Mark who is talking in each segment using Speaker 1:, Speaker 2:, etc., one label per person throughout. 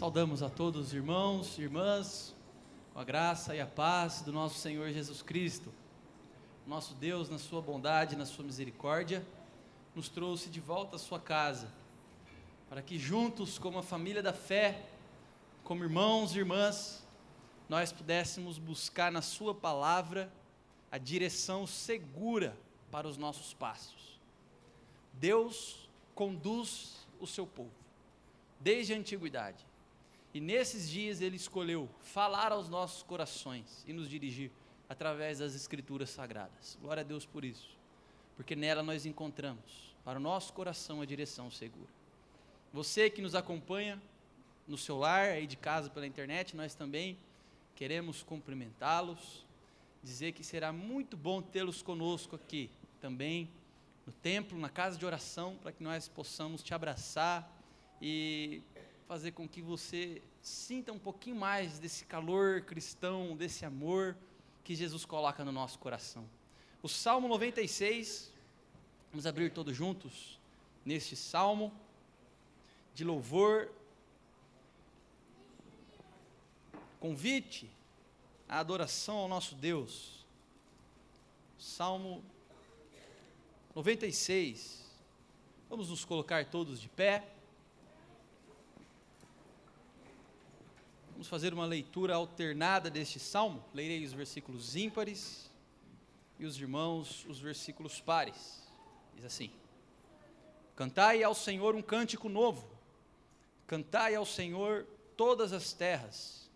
Speaker 1: Saudamos a todos os irmãos e irmãs, com a graça e a paz do nosso Senhor Jesus Cristo. Nosso Deus, na sua bondade, na sua misericórdia, nos trouxe de volta à sua casa, para que juntos, como a família da fé, como irmãos e irmãs, nós pudéssemos buscar na sua palavra a direção segura para os nossos passos. Deus conduz o seu povo, desde a antiguidade. E nesses dias Ele escolheu falar aos nossos corações e nos dirigir através das Escrituras Sagradas. Glória a Deus por isso, porque nela nós encontramos para o nosso coração a direção segura. Você que nos acompanha no seu lar, aí de casa pela internet, nós também queremos cumprimentá-los, dizer que será muito bom tê-los conosco aqui também, no templo, na casa de oração, para que nós possamos te abraçar e fazer com que você sinta um pouquinho mais desse calor cristão, desse amor que Jesus coloca no nosso coração. O Salmo 96, vamos abrir todos juntos neste salmo de louvor, convite à adoração ao nosso Deus. Salmo 96, vamos nos colocar todos de pé. Vamos fazer uma leitura alternada deste salmo. Lerei os versículos ímpares e os irmãos os versículos pares. Diz assim: Cantai ao Senhor um cântico novo, cantai ao Senhor todas as terras.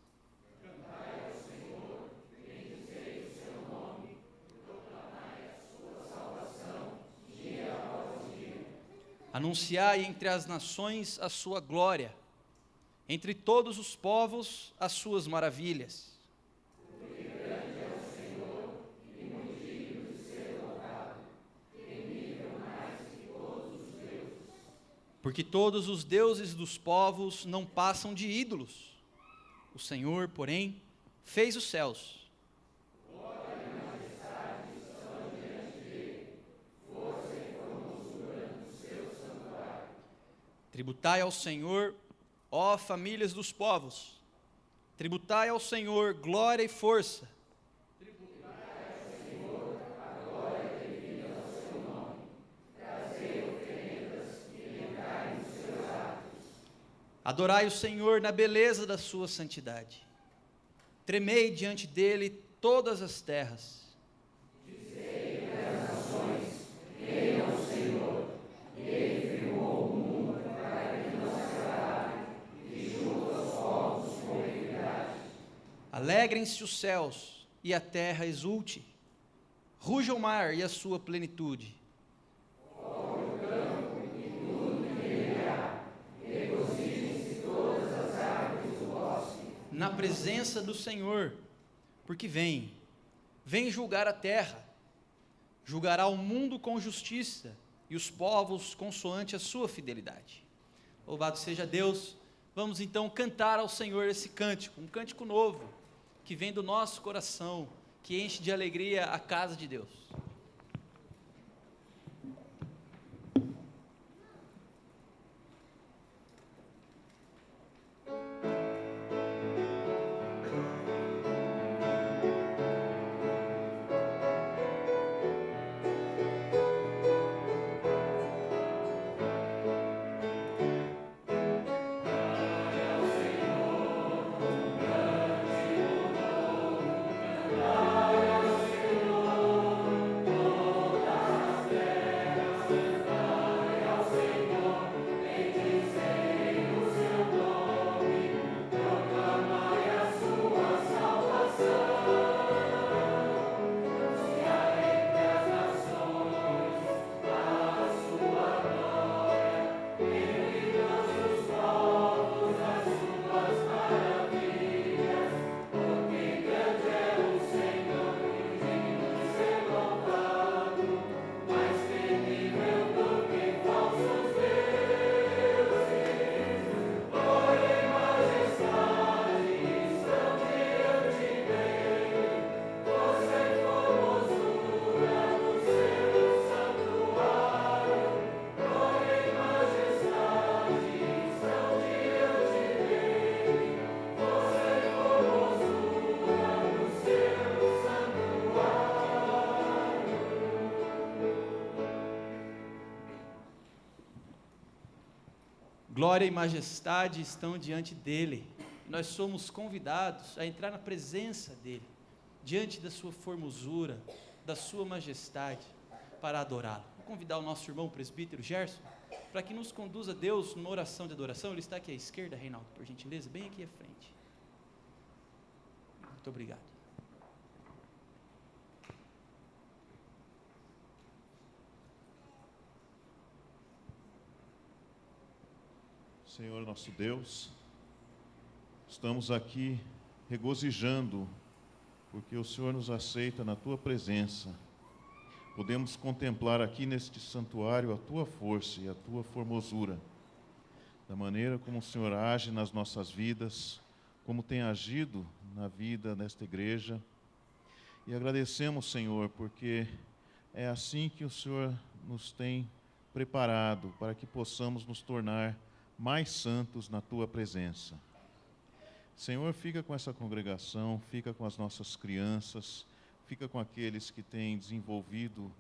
Speaker 2: Cantai ao Senhor, bendizei o seu nome, proclamai a sua salvação, dia após dia.
Speaker 1: Anunciai entre as nações a sua glória, entre todos os povos as suas maravilhas.
Speaker 2: Porque grande é o Senhor e muito digno de ser louvado, temível mais que todos os deuses.
Speaker 1: Porque todos os deuses dos povos não passam de ídolos. O Senhor, porém, fez os céus.
Speaker 2: Glória e majestade estão diante dele, força e formosura no seu santuário.
Speaker 1: Tributai ao Senhor, ó famílias dos povos, tributai ao Senhor glória e força.
Speaker 2: Tributai ao Senhor a glória devida ao seu nome. Trazei oferendas e entrai nos seus atos.
Speaker 1: Adorai o Senhor na beleza da sua santidade. Tremei diante dele todas as terras.
Speaker 2: Dizei às nações, temam ao Senhor, ele firmou o mundo para que não se abale, e julga os povos com equidade.
Speaker 1: Alegrem-se os céus e a terra exulte. Ruja o mar e a sua plenitude.
Speaker 2: Olhe o campo e tudo que nele há, regozijem-se todas as árvores do bosque.
Speaker 1: Na presença do Senhor, porque vem julgar a terra, julgará o mundo com justiça e os povos consoante a sua fidelidade. Louvado seja Deus. Vamos então cantar ao Senhor esse cântico, um cântico novo, que vem do nosso coração, que enche de alegria a casa de Deus. glória e majestade estão diante dele. Nós somos convidados a entrar na presença dele, diante da sua formosura, da sua majestade, para adorá-lo. Vou convidar o nosso irmão presbítero Gerson, para que nos conduza a Deus numa oração de adoração. Ele está aqui à esquerda, Reinaldo, por gentileza, bem aqui à frente. Muito obrigado.
Speaker 3: Senhor nosso Deus, estamos aqui regozijando, porque o Senhor nos aceita na Tua presença. Podemos contemplar aqui neste santuário a Tua força e a Tua formosura, da maneira como o Senhor age nas nossas vidas, como tem agido na vida desta igreja. E agradecemos, Senhor, porque é assim que o Senhor nos tem preparado para que possamos nos tornar mais santos na Tua presença. Senhor, fica com essa congregação, fica com as nossas crianças, fica com aqueles que têm desenvolvido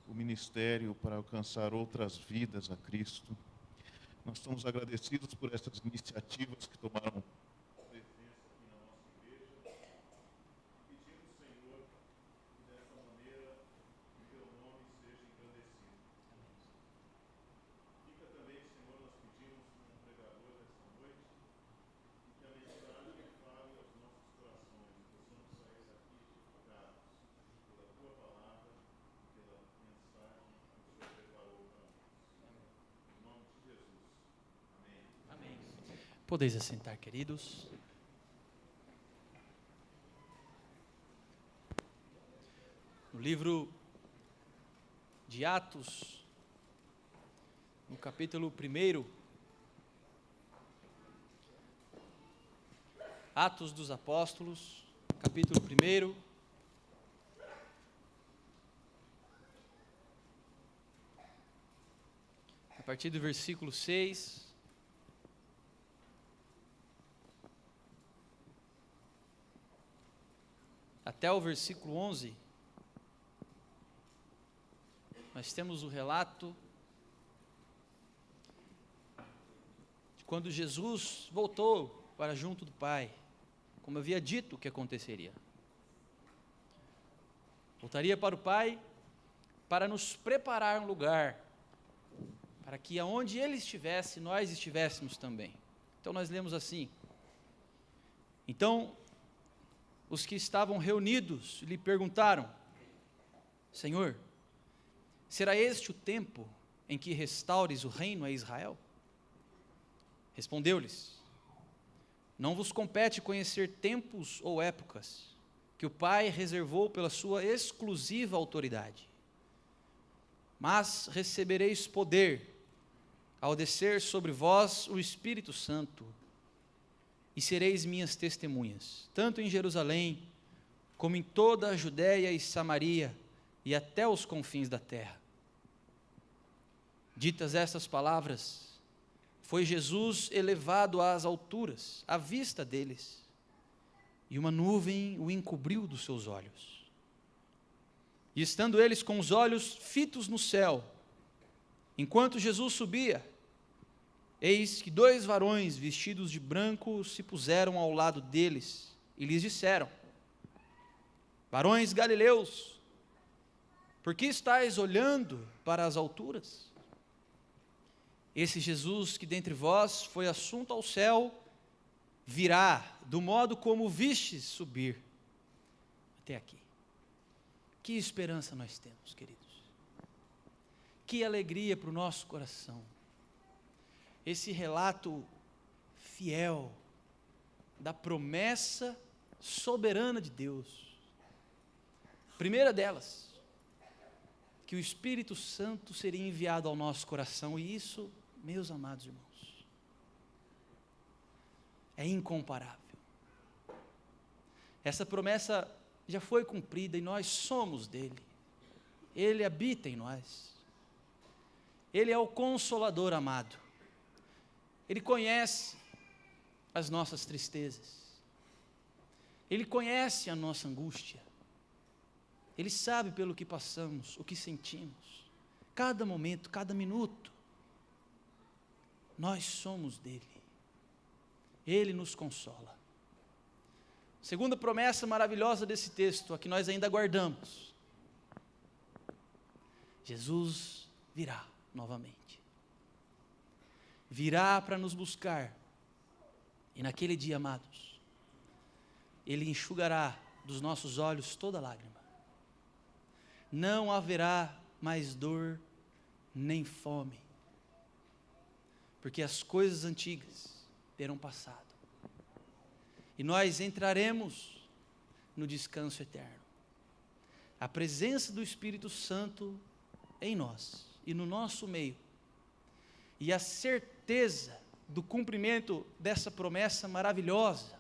Speaker 3: o ministério para alcançar outras vidas a Cristo. Nós estamos agradecidos por essas iniciativas que tomaram presença aqui na nossa igreja. Pedimos, Senhor, que dessa maneira o Teu nome seja engrandecido. Fica também, Senhor, nós pedimos um pregador desta noite, e que a mensagem fale aos nossos corações, e possamos sair daqui edificados pela Tua palavra, pela mensagem que o Senhor preparou para nós. Em nome de Jesus. Amém.
Speaker 1: Amém. Podeis assentar, queridos. No livro de Atos, no capítulo 1, Atos dos Apóstolos, capítulo 1, a partir do versículo 6, até o versículo 11, nós temos o relato de quando Jesus voltou para junto do Pai, como eu havia dito que aconteceria. Voltaria para o Pai para nos preparar um lugar, para que aonde Ele estivesse, nós estivéssemos também. Então nós lemos assim: então os que estavam reunidos lhe perguntaram: Senhor, será este o tempo em que restaures o reino a Israel? Respondeu-lhes: não vos compete conhecer tempos ou épocas que o Pai reservou pela sua exclusiva autoridade. Mas recebereis poder ao descer sobre vós o Espírito Santo, e sereis minhas testemunhas, tanto em Jerusalém, como em toda a Judéia e Samaria, e até os confins da terra. Ditas estas palavras, foi Jesus elevado às alturas, à vista deles, e uma nuvem o encobriu dos seus olhos. E estando eles com os olhos fitos no céu, enquanto Jesus subia, eis que 2 varões vestidos de branco se puseram ao lado deles, e lhes disseram: varões galileus, por que estáis olhando para as alturas? Esse Jesus que dentre vós foi assunto ao céu, virá do modo como o vistes subir até aqui. Que esperança nós temos, queridos. Que alegria para o nosso coração. Esse relato fiel da promessa soberana de Deus. Primeira delas, que o Espírito Santo seria enviado ao nosso coração, e isso, meus amados irmãos, é incomparável. Essa promessa já foi cumprida e nós somos dele. Ele habita em nós. Ele é o Consolador amado. Ele conhece as nossas tristezas. Ele conhece a nossa angústia. Ele sabe pelo que passamos, o que sentimos, cada momento, cada minuto. nós somos dele. Ele nos consola. Segunda promessa maravilhosa desse texto, a que nós ainda guardamos. Jesus virá novamente. Virá para nos buscar. E naquele dia, amados, Ele enxugará dos nossos olhos toda lágrima. Não haverá mais dor nem fome, porque as coisas antigas terão passado. E nós entraremos no descanso eterno. A presença do Espírito Santo em nós e no nosso meio. E a certeza do cumprimento dessa promessa maravilhosa,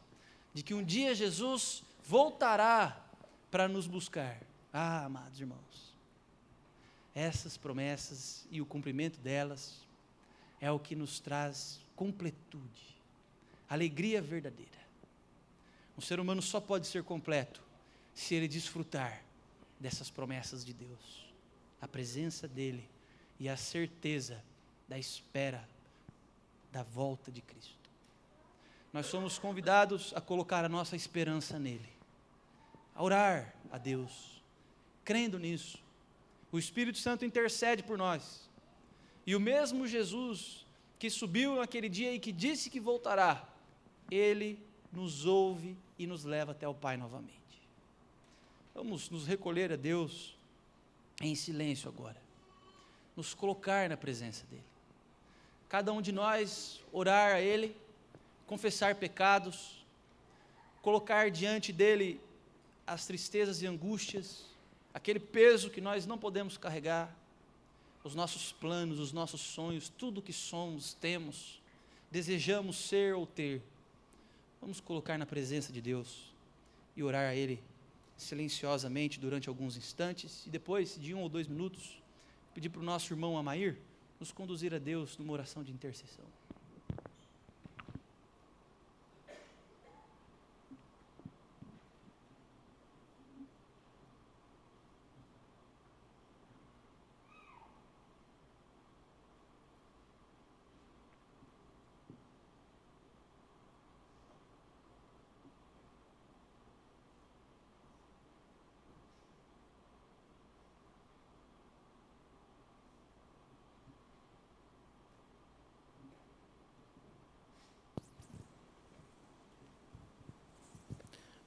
Speaker 1: de que um dia Jesus voltará para nos buscar. Ah, amados irmãos, essas promessas e o cumprimento delas é o que nos traz completude, alegria verdadeira. Um ser humano só pode ser completo se ele desfrutar dessas promessas de Deus, a presença dEle e a certeza da espera da volta de Cristo. Nós somos convidados a colocar a nossa esperança nele, a orar a Deus, crendo nisso. O Espírito Santo intercede por nós. E o mesmo Jesus que subiu naquele dia e que disse que voltará, Ele nos ouve e nos leva até o Pai novamente. Vamos nos recolher a Deus em silêncio agora, nos colocar na presença dEle. Cada um de nós orar a Ele, confessar pecados, colocar diante dEle as tristezas e angústias, aquele peso que nós não podemos carregar, os nossos planos, os nossos sonhos, tudo que somos, temos, desejamos ser ou ter. Vamos colocar na presença de Deus e orar a Ele silenciosamente durante alguns instantes, e depois de 1 ou 2 minutos, pedir para o nosso irmão Amair nos conduzir a Deus numa oração de intercessão.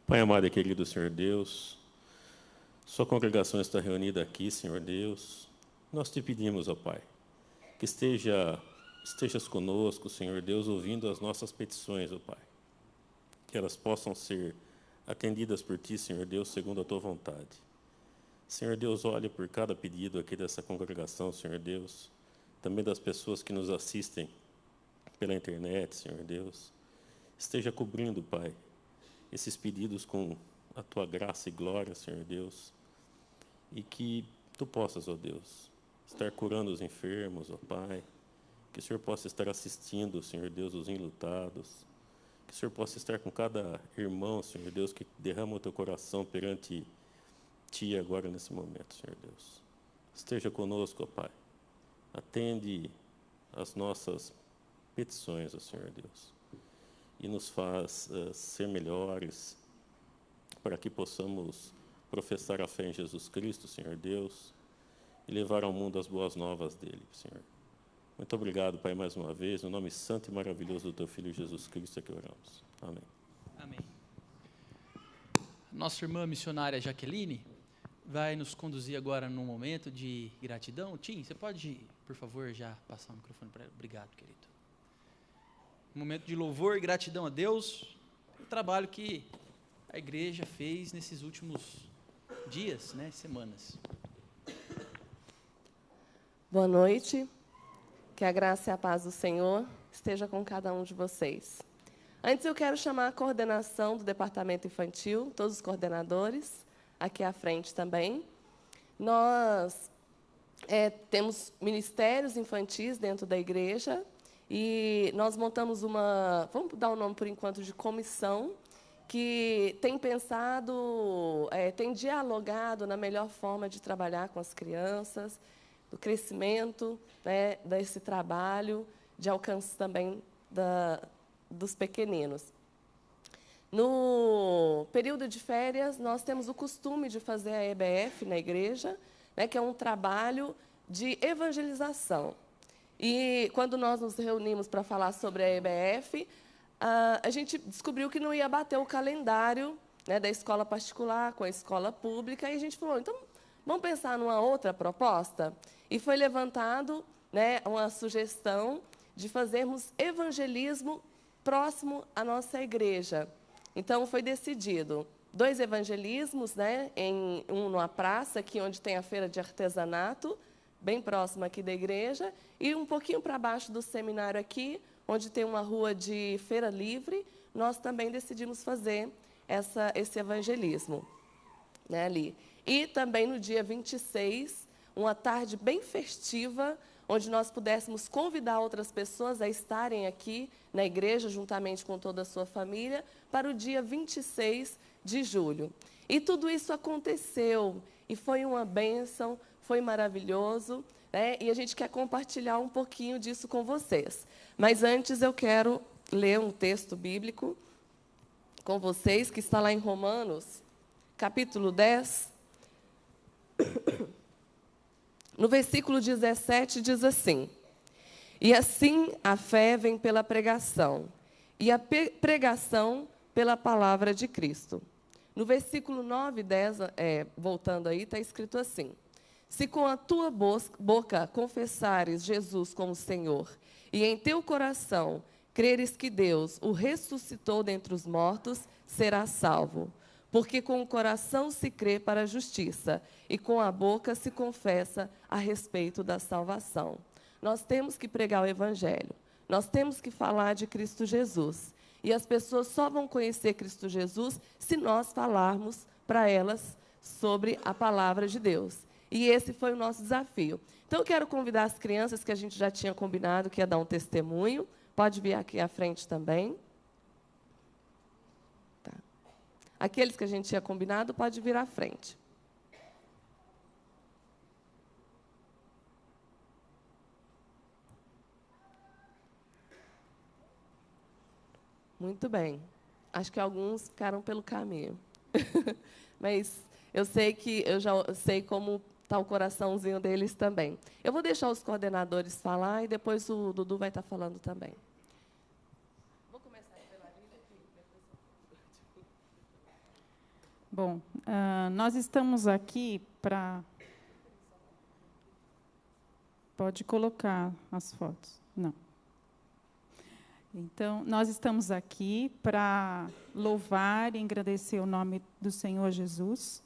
Speaker 4: Pai amado e querido Senhor Deus, sua congregação está reunida aqui, Senhor Deus. Nós te pedimos, ó Pai, que estejas conosco, Senhor Deus, ouvindo as nossas petições, ó Pai. Que elas possam ser atendidas por Ti, Senhor Deus, segundo a Tua vontade. Senhor Deus, olha por cada pedido aqui dessa congregação, Senhor Deus, também das pessoas que nos assistem pela internet, Senhor Deus. Esteja cobrindo, Pai, esses pedidos com a Tua graça e glória, Senhor Deus, e que Tu possas, ó Deus, estar curando os enfermos, ó Pai, que o Senhor possa estar assistindo, Senhor Deus, os enlutados, que o Senhor possa estar com cada irmão, Senhor Deus, que derrama o Teu coração perante Ti agora nesse momento, Senhor Deus. Esteja conosco, ó Pai, atende as nossas petições, ó Senhor Deus, e nos faz ser melhores, para que possamos professar a fé em Jesus Cristo, Senhor Deus, e levar ao mundo as boas novas dEle, Senhor. Muito obrigado, Pai, mais uma vez, no nome santo e maravilhoso do Teu Filho Jesus Cristo é que oramos. Amém.
Speaker 1: Amém. Nossa irmã missionária Jaqueline vai nos conduzir agora num momento de gratidão. Tim, você pode, por favor, já passar o microfone para ela? Obrigado, querido. Um momento de louvor e gratidão a Deus, o trabalho que a igreja fez nesses últimos dias, né, semanas.
Speaker 2: Boa noite, que a graça e a paz do Senhor esteja com cada um de vocês. Antes eu quero chamar a coordenação do departamento infantil, todos os coordenadores, aqui à frente também. Nós temos ministérios infantis dentro da igreja, e nós montamos vamos dar o nome por enquanto de comissão, que tem pensado, tem dialogado na melhor forma de trabalhar com as crianças, do crescimento, né, desse trabalho, de alcance também dos pequeninos. No período de férias, nós temos o costume de fazer a EBF na igreja, né, que é um trabalho de evangelização. E, quando nós nos reunimos para falar sobre a EBF, a gente descobriu que não ia bater o calendário, né, da escola particular com a escola pública, e a gente falou, então, vamos pensar numa outra proposta? E foi levantado, né, uma sugestão de fazermos evangelismo próximo à nossa igreja. Então, foi decidido 2 evangelismos, né, um numa praça, aqui onde tem a feira de artesanato, bem próximo aqui da igreja, e um pouquinho para baixo do seminário aqui, onde tem uma rua de feira livre, nós também decidimos fazer esse evangelismo, né, ali. E também no dia 26, uma tarde bem festiva, onde nós pudéssemos convidar outras pessoas a estarem aqui na igreja, juntamente com toda a sua família, para o dia 26 de julho. E tudo isso aconteceu, e foi uma bênção, foi maravilhoso, né? E a gente quer compartilhar um pouquinho disso com vocês. Mas antes eu quero ler um texto bíblico com vocês, que está lá em Romanos, capítulo 10, no versículo 17, diz assim: e assim a fé vem pela pregação, e a pregação pela palavra de Cristo. No versículo 9 e 10, voltando aí, está escrito assim: se com a tua boca confessares Jesus como Senhor, e em teu coração creres que Deus o ressuscitou dentre os mortos, serás salvo. Porque com o coração se crê para a justiça, e com a boca se confessa a respeito da salvação. Nós temos que pregar o Evangelho, nós temos que falar de Cristo Jesus. E as pessoas só vão conhecer Cristo Jesus se nós falarmos para elas sobre a palavra de Deus. E esse foi o nosso desafio. Então, eu quero convidar as crianças que a gente já tinha combinado que ia dar um testemunho. Pode vir aqui à frente também. Tá. Aqueles que a gente tinha combinado, pode vir à frente. Muito bem. Acho que alguns ficaram pelo caminho. Mas eu já sei como está o coraçãozinho deles também. Eu vou deixar os coordenadores falar e depois o Dudu vai estar falando também. Vou começar pela Lília aqui.
Speaker 5: Bom, nós estamos aqui para... Pode colocar as fotos. Não. Então, nós estamos aqui para louvar e agradecer o nome do Senhor Jesus,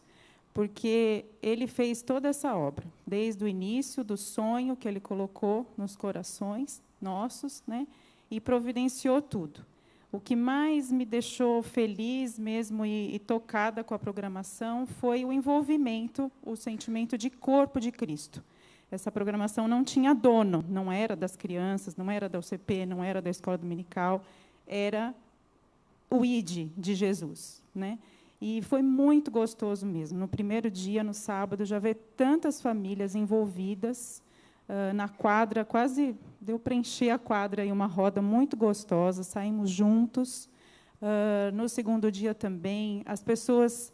Speaker 5: porque Ele fez toda essa obra, desde o início do sonho que Ele colocou nos corações nossos, né, e providenciou tudo. O que mais me deixou feliz mesmo e tocada com a programação foi o envolvimento, o sentimento de corpo de Cristo. Essa programação não tinha dono, não era das crianças, não era da UCP, não era da escola dominical, era o ID de Jesus, né? E foi muito gostoso mesmo. No primeiro dia, no sábado, já ver tantas famílias envolvidas na quadra, quase deu preencher a quadra em uma roda muito gostosa, saímos juntos. No segundo dia também, as pessoas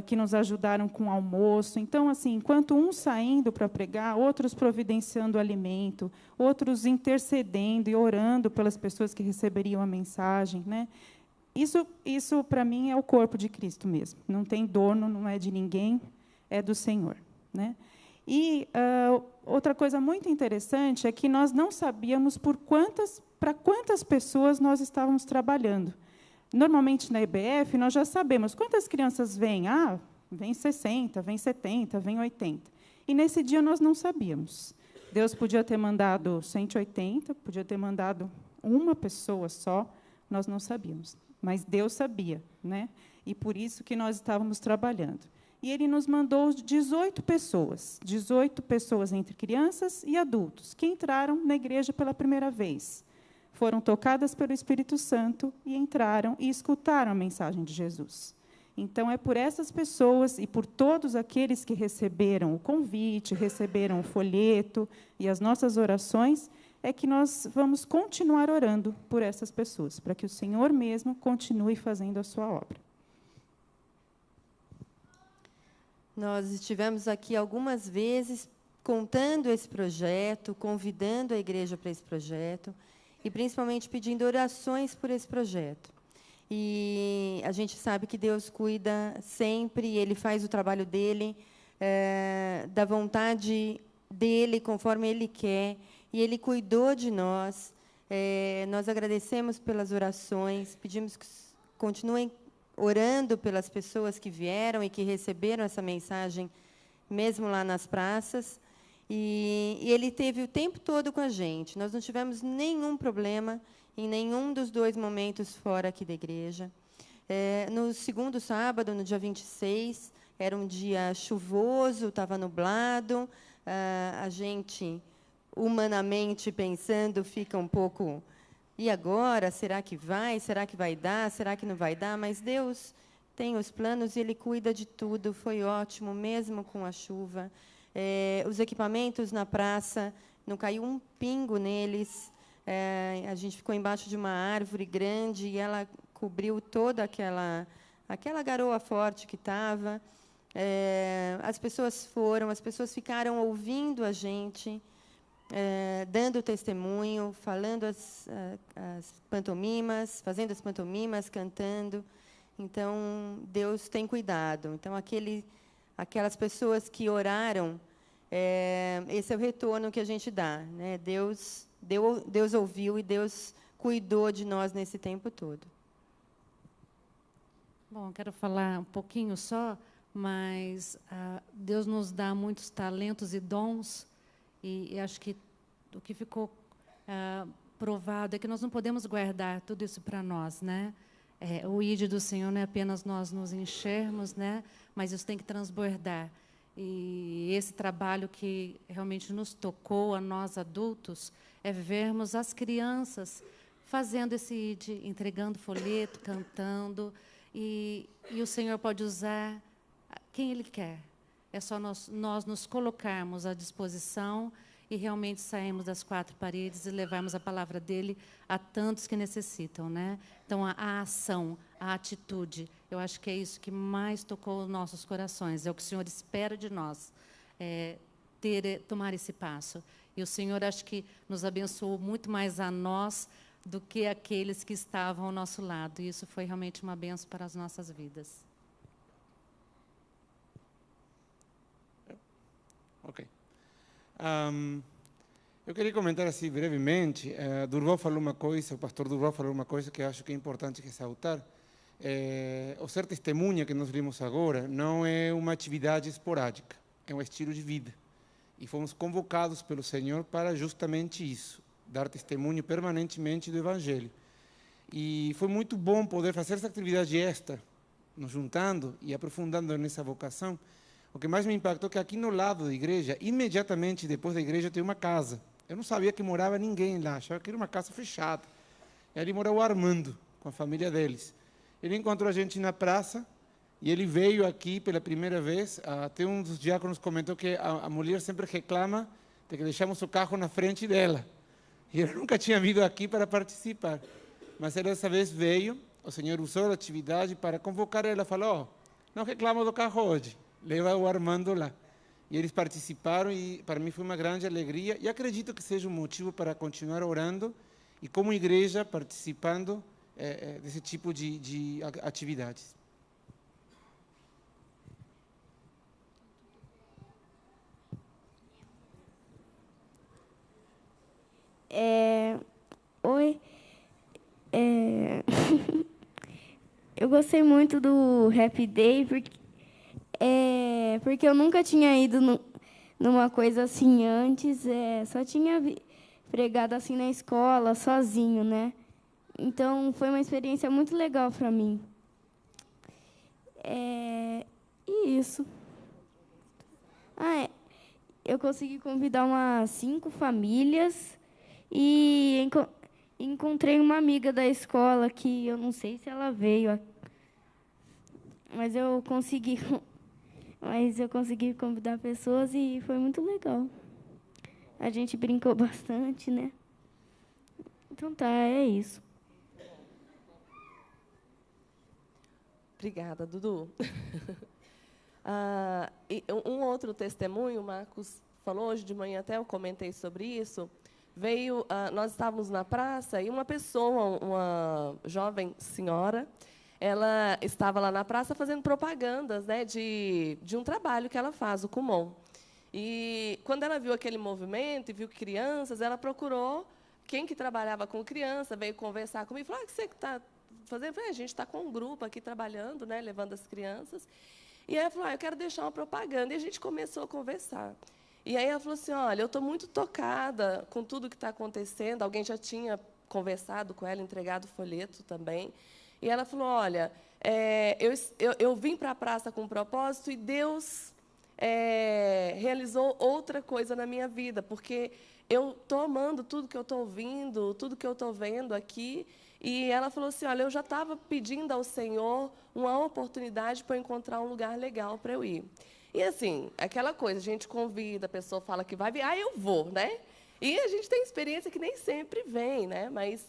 Speaker 5: que nos ajudaram com o almoço. Então, assim, enquanto uns saindo para pregar, outros providenciando alimento, outros intercedendo e orando pelas pessoas que receberiam a mensagem, né? Isso para mim, é o corpo de Cristo mesmo. Não tem dono, não é de ninguém, é do Senhor, né? E outra coisa muito interessante é que nós não sabíamos para quantas pessoas nós estávamos trabalhando. Normalmente, na EBF, nós já sabemos quantas crianças vêm. Vem 60, vem 70, vem 80. E, nesse dia, nós não sabíamos. Deus podia ter mandado 180, podia ter mandado uma pessoa só, nós não sabíamos. Mas Deus sabia, né? E por isso que nós estávamos trabalhando. E Ele nos mandou 18 pessoas entre crianças e adultos, que entraram na igreja pela primeira vez. Foram tocadas pelo Espírito Santo e entraram e escutaram a mensagem de Jesus. Então, é por essas pessoas e por todos aqueles que receberam o convite, receberam o folheto e as nossas orações, é que nós vamos continuar orando por essas pessoas, para que o Senhor mesmo continue fazendo a sua obra.
Speaker 2: Nós estivemos aqui algumas vezes contando esse projeto, convidando a igreja para esse projeto e, principalmente, pedindo orações por esse projeto. E a gente sabe que Deus cuida sempre, Ele faz o trabalho dEle, da vontade dEle, conforme Ele quer, e Ele cuidou de nós. Nós agradecemos pelas orações, pedimos que continuem orando pelas pessoas que vieram e que receberam essa mensagem, mesmo lá nas praças. E Ele teve o tempo todo com a gente. Nós não tivemos nenhum problema em nenhum dos 2 momentos fora aqui da igreja. No segundo sábado, no dia 26, era um dia chuvoso, estava nublado. A gente, humanamente pensando, fica um pouco... E agora? Será que vai? Será que vai dar? Será que não vai dar? Mas Deus tem os planos e Ele cuida de tudo. Foi ótimo, mesmo com a chuva. Os equipamentos na praça, não caiu um pingo neles. A gente ficou embaixo de uma árvore grande e ela cobriu toda aquela garoa forte que estava. As pessoas ficaram ouvindo a gente, dando testemunho, falando as pantomimas, fazendo as pantomimas, cantando. Então, Deus tem cuidado. Então, aquelas pessoas que oraram, esse é o retorno que a gente dá, né? Deus ouviu e Deus cuidou de nós nesse tempo todo.
Speaker 6: Bom, quero falar um pouquinho só, mas Deus nos dá muitos talentos e dons, e acho que o que ficou provado é que nós não podemos guardar tudo isso para nós, né? O ID do Senhor não é apenas nós nos enchermos, né? Mas isso tem que transbordar. E esse trabalho que realmente nos tocou, a nós adultos, é vermos as crianças fazendo esse ID, entregando folheto, cantando, e o Senhor pode usar quem Ele quer. É só nós nos colocarmos à disposição e realmente sairmos das 4 paredes e levarmos a palavra dEle a tantos que necessitam, né? Então, a ação, a atitude, eu acho que é isso que mais tocou os nossos corações, é o que o Senhor espera de nós, tomar esse passo. E o Senhor, acho que nos abençoou muito mais a nós do que aqueles que estavam ao nosso lado. E isso foi realmente uma bênção para as nossas vidas.
Speaker 7: Ok. Eu queria comentar assim brevemente. Durval falou uma coisa, o pastor Durval falou uma coisa que eu acho que é importante ressaltar. O ser testemunha que nós vimos agora não é uma atividade esporádica, é um estilo de vida. E fomos convocados pelo Senhor para justamente isso, dar testemunho permanentemente do Evangelho. E foi muito bom poder fazer essa atividade extra, nos juntando e aprofundando nessa vocação. O que mais me impactou é que aqui no lado da igreja, imediatamente depois da igreja, tem uma casa. Eu não sabia que morava ninguém lá, achava que era uma casa fechada. E ali morava o Armando, com a família deles. Ele encontrou a gente na praça, e ele veio aqui pela primeira vez. Até um dos diáconos comentou que a mulher sempre reclama de que deixamos o carro na frente dela. E ele nunca tinha vindo aqui para participar. Mas ele dessa vez veio, o Senhor usou a atividade para convocar ela. Falou, não reclamo do carro hoje, leva o Armando lá. E eles participaram e para mim foi uma grande alegria. E acredito que seja um motivo para continuar orando e como igreja participando desse tipo de atividades.
Speaker 8: Oi. Eu gostei muito do Happy Day porque eu nunca tinha ido numa coisa assim antes. Só tinha pregado assim na escola, sozinho, né? Então, foi uma experiência muito legal para mim. E isso. Eu consegui convidar umas 5 famílias e encontrei uma amiga da escola que eu não sei se ela veio, mas eu consegui convidar pessoas e foi muito legal. A gente brincou bastante, né? Então tá, é isso.
Speaker 2: Obrigada, Dudu. E um outro testemunho, o Marcos falou hoje de manhã, até eu comentei sobre isso. Nós estávamos na praça e uma pessoa, uma jovem senhora, ela estava lá na praça fazendo propagandas, né, de um trabalho que ela faz, o Kumon. E quando ela viu aquele movimento e viu crianças, ela procurou quem que trabalhava com criança, veio conversar comigo, falou: o que você está fazendo? Eu falei: a gente está com um grupo aqui trabalhando, né, levando as crianças. E aí ela falou: eu quero deixar uma propaganda. E a gente começou a conversar. E aí ela falou assim: olha, eu estou muito tocada com tudo que está acontecendo. Alguém já tinha conversado com ela, entregado o folheto também. E ela falou: olha, eu vim para a praça com um propósito e Deus realizou outra coisa na minha vida, porque eu estou amando tudo que eu estou ouvindo, tudo que eu estou vendo aqui. E ela falou assim: olha, eu já estava pedindo ao Senhor uma oportunidade para eu encontrar um lugar legal para eu ir. E, assim, aquela coisa, a gente convida, a pessoa fala que vai vir, eu vou, né? E a gente tem experiência que nem sempre vem, né? Mas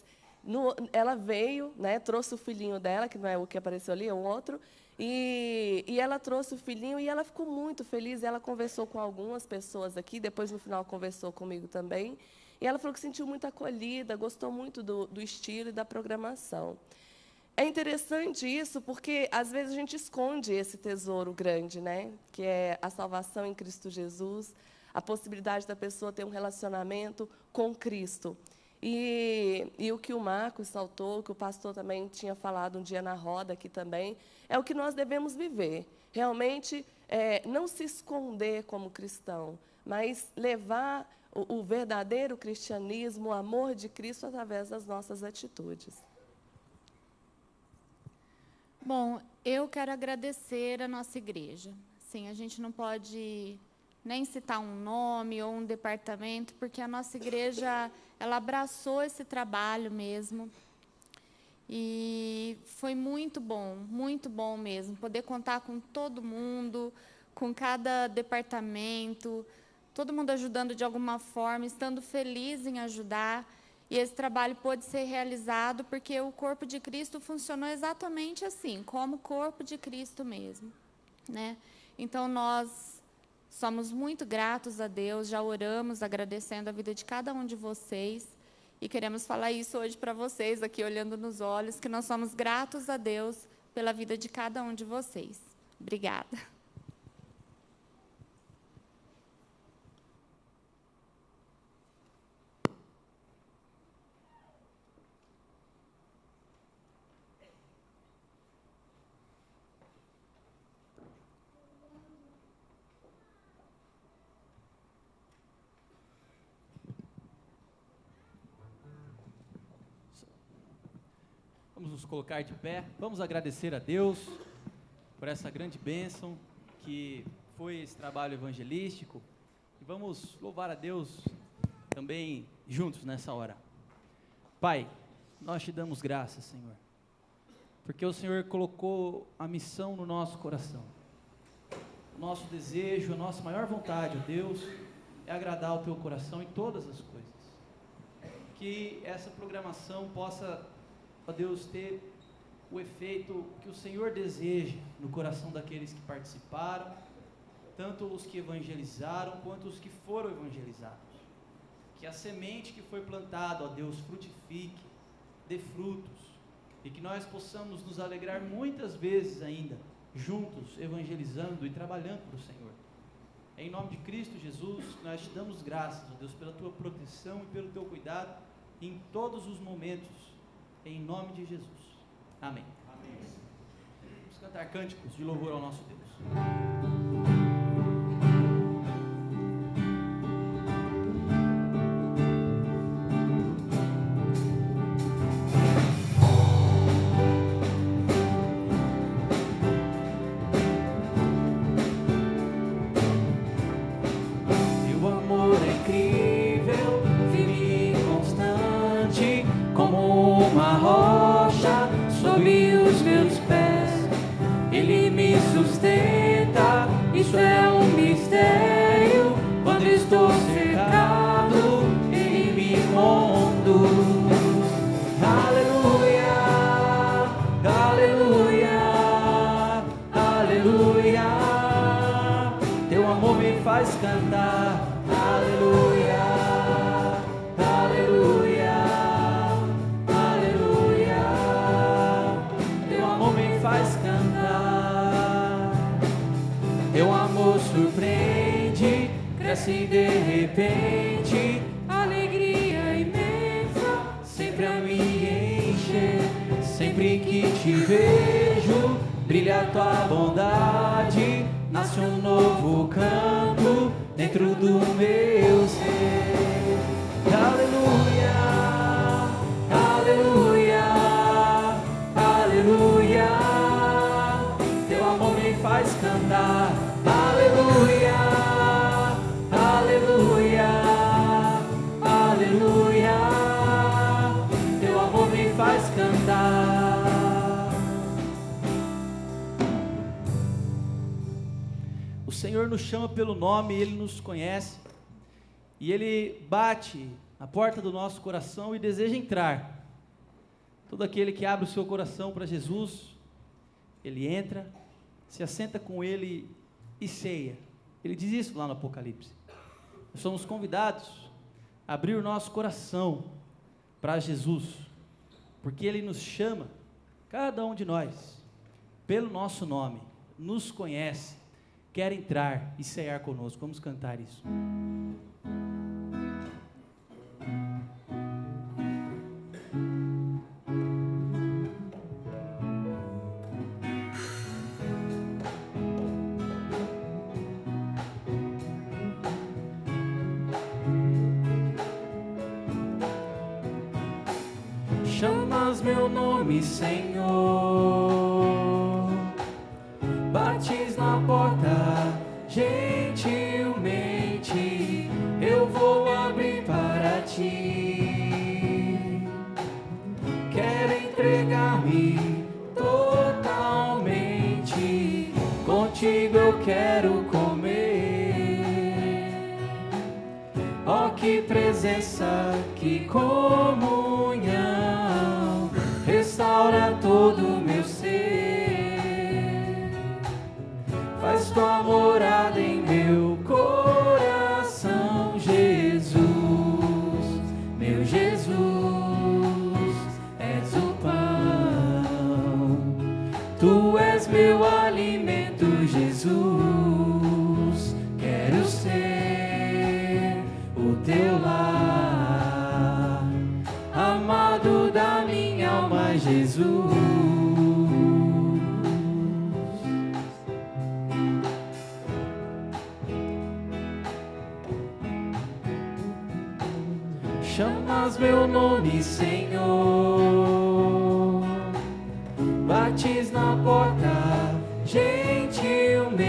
Speaker 2: ela veio, né, trouxe o filhinho dela, que não é o que apareceu ali, é um outro, e ela trouxe o filhinho e ela ficou muito feliz. Ela conversou com algumas pessoas aqui, depois, no final, conversou comigo também. E ela falou que se sentiu muito acolhida, gostou muito do estilo e da programação. É interessante isso, porque, às vezes, a gente esconde esse tesouro grande, né, que é a salvação em Cristo Jesus, a possibilidade da pessoa ter um relacionamento com Cristo. E o que o Marcos saltou, o que o pastor também tinha falado um dia na roda aqui também, é o que nós devemos viver. Realmente, não se esconder como cristão, mas levar o verdadeiro cristianismo, o amor de Cristo, através das nossas atitudes.
Speaker 5: Bom, eu quero agradecer a nossa igreja. Sim, a gente não pode nem citar um nome ou um departamento, porque a nossa igreja, ela abraçou esse trabalho mesmo. E foi muito bom mesmo, poder contar com todo mundo, com cada departamento, todo mundo ajudando de alguma forma, estando feliz em ajudar. E esse trabalho pôde ser realizado porque o corpo de Cristo funcionou exatamente assim, como o corpo de Cristo mesmo, né? Então, nós somos muito gratos a Deus, já oramos agradecendo a vida de cada um de vocês, e queremos falar isso hoje para vocês, aqui olhando nos olhos, que nós somos gratos a Deus pela vida de cada um de vocês. Obrigada.
Speaker 1: Vamos nos colocar de pé, vamos agradecer a Deus por essa grande bênção que foi esse trabalho evangelístico, e vamos louvar a Deus também juntos nessa hora. Pai, nós te damos graças, Senhor, porque o Senhor colocou a missão no nosso coração. O nosso desejo, a nossa maior vontade, ó Deus, é agradar o teu coração em todas as coisas. Que essa programação possa, ó Deus, ter o efeito que o Senhor deseja no coração daqueles que participaram, tanto os que evangelizaram, quanto os que foram evangelizados. Que a semente que foi plantada, ó Deus, frutifique, dê frutos, e que nós possamos nos alegrar muitas vezes ainda, juntos, evangelizando e trabalhando para o Senhor. Em nome de Cristo Jesus, nós te damos graças, ó Deus, pela tua proteção e pelo teu cuidado em todos os momentos, em nome de Jesus. Amém. Amém. Vamos cantar cânticos de louvor ao nosso Deus.
Speaker 9: Sustenta
Speaker 1: faz cantar. Aleluia, aleluia, aleluia. Teu amor me faz cantar. Teu amor surpreende, cresce de repente, alegria imensa sempre a me encher. Sempre que te vejo, brilha a tua bondade, nasce um novo canto dentro do meu ser. Aleluia, aleluia, aleluia. Teu amor me faz cantar. Aleluia, aleluia, aleluia. Teu amor me faz cantar. O Senhor nos chama pelo nome, Ele nos conhece, e Ele bate na porta do nosso coração e deseja entrar. Todo aquele que abre o seu coração para Jesus, Ele entra, se assenta com Ele e ceia. Ele diz isso lá no Apocalipse. Nós somos convidados a abrir o nosso coração para Jesus, porque Ele nos chama, cada um de nós, pelo nosso nome, nos conhece, quer entrar e ceiar conosco. Vamos cantar isso. Chamas meu nome, Senhor, bates na porta, gentilmente eu vou abrir para ti. Quero entregar-me totalmente, contigo eu quero comer. Oh, que presença, que comunhão, restaura todo o meu ser. Faz tua morada em meu coração, Jesus, meu Jesus. És o pão, tu és meu alimento, Jesus. Quero ser o teu lar, amado da minha alma, Jesus. Chamas meu nome, Senhor, bates na porta, gentilmente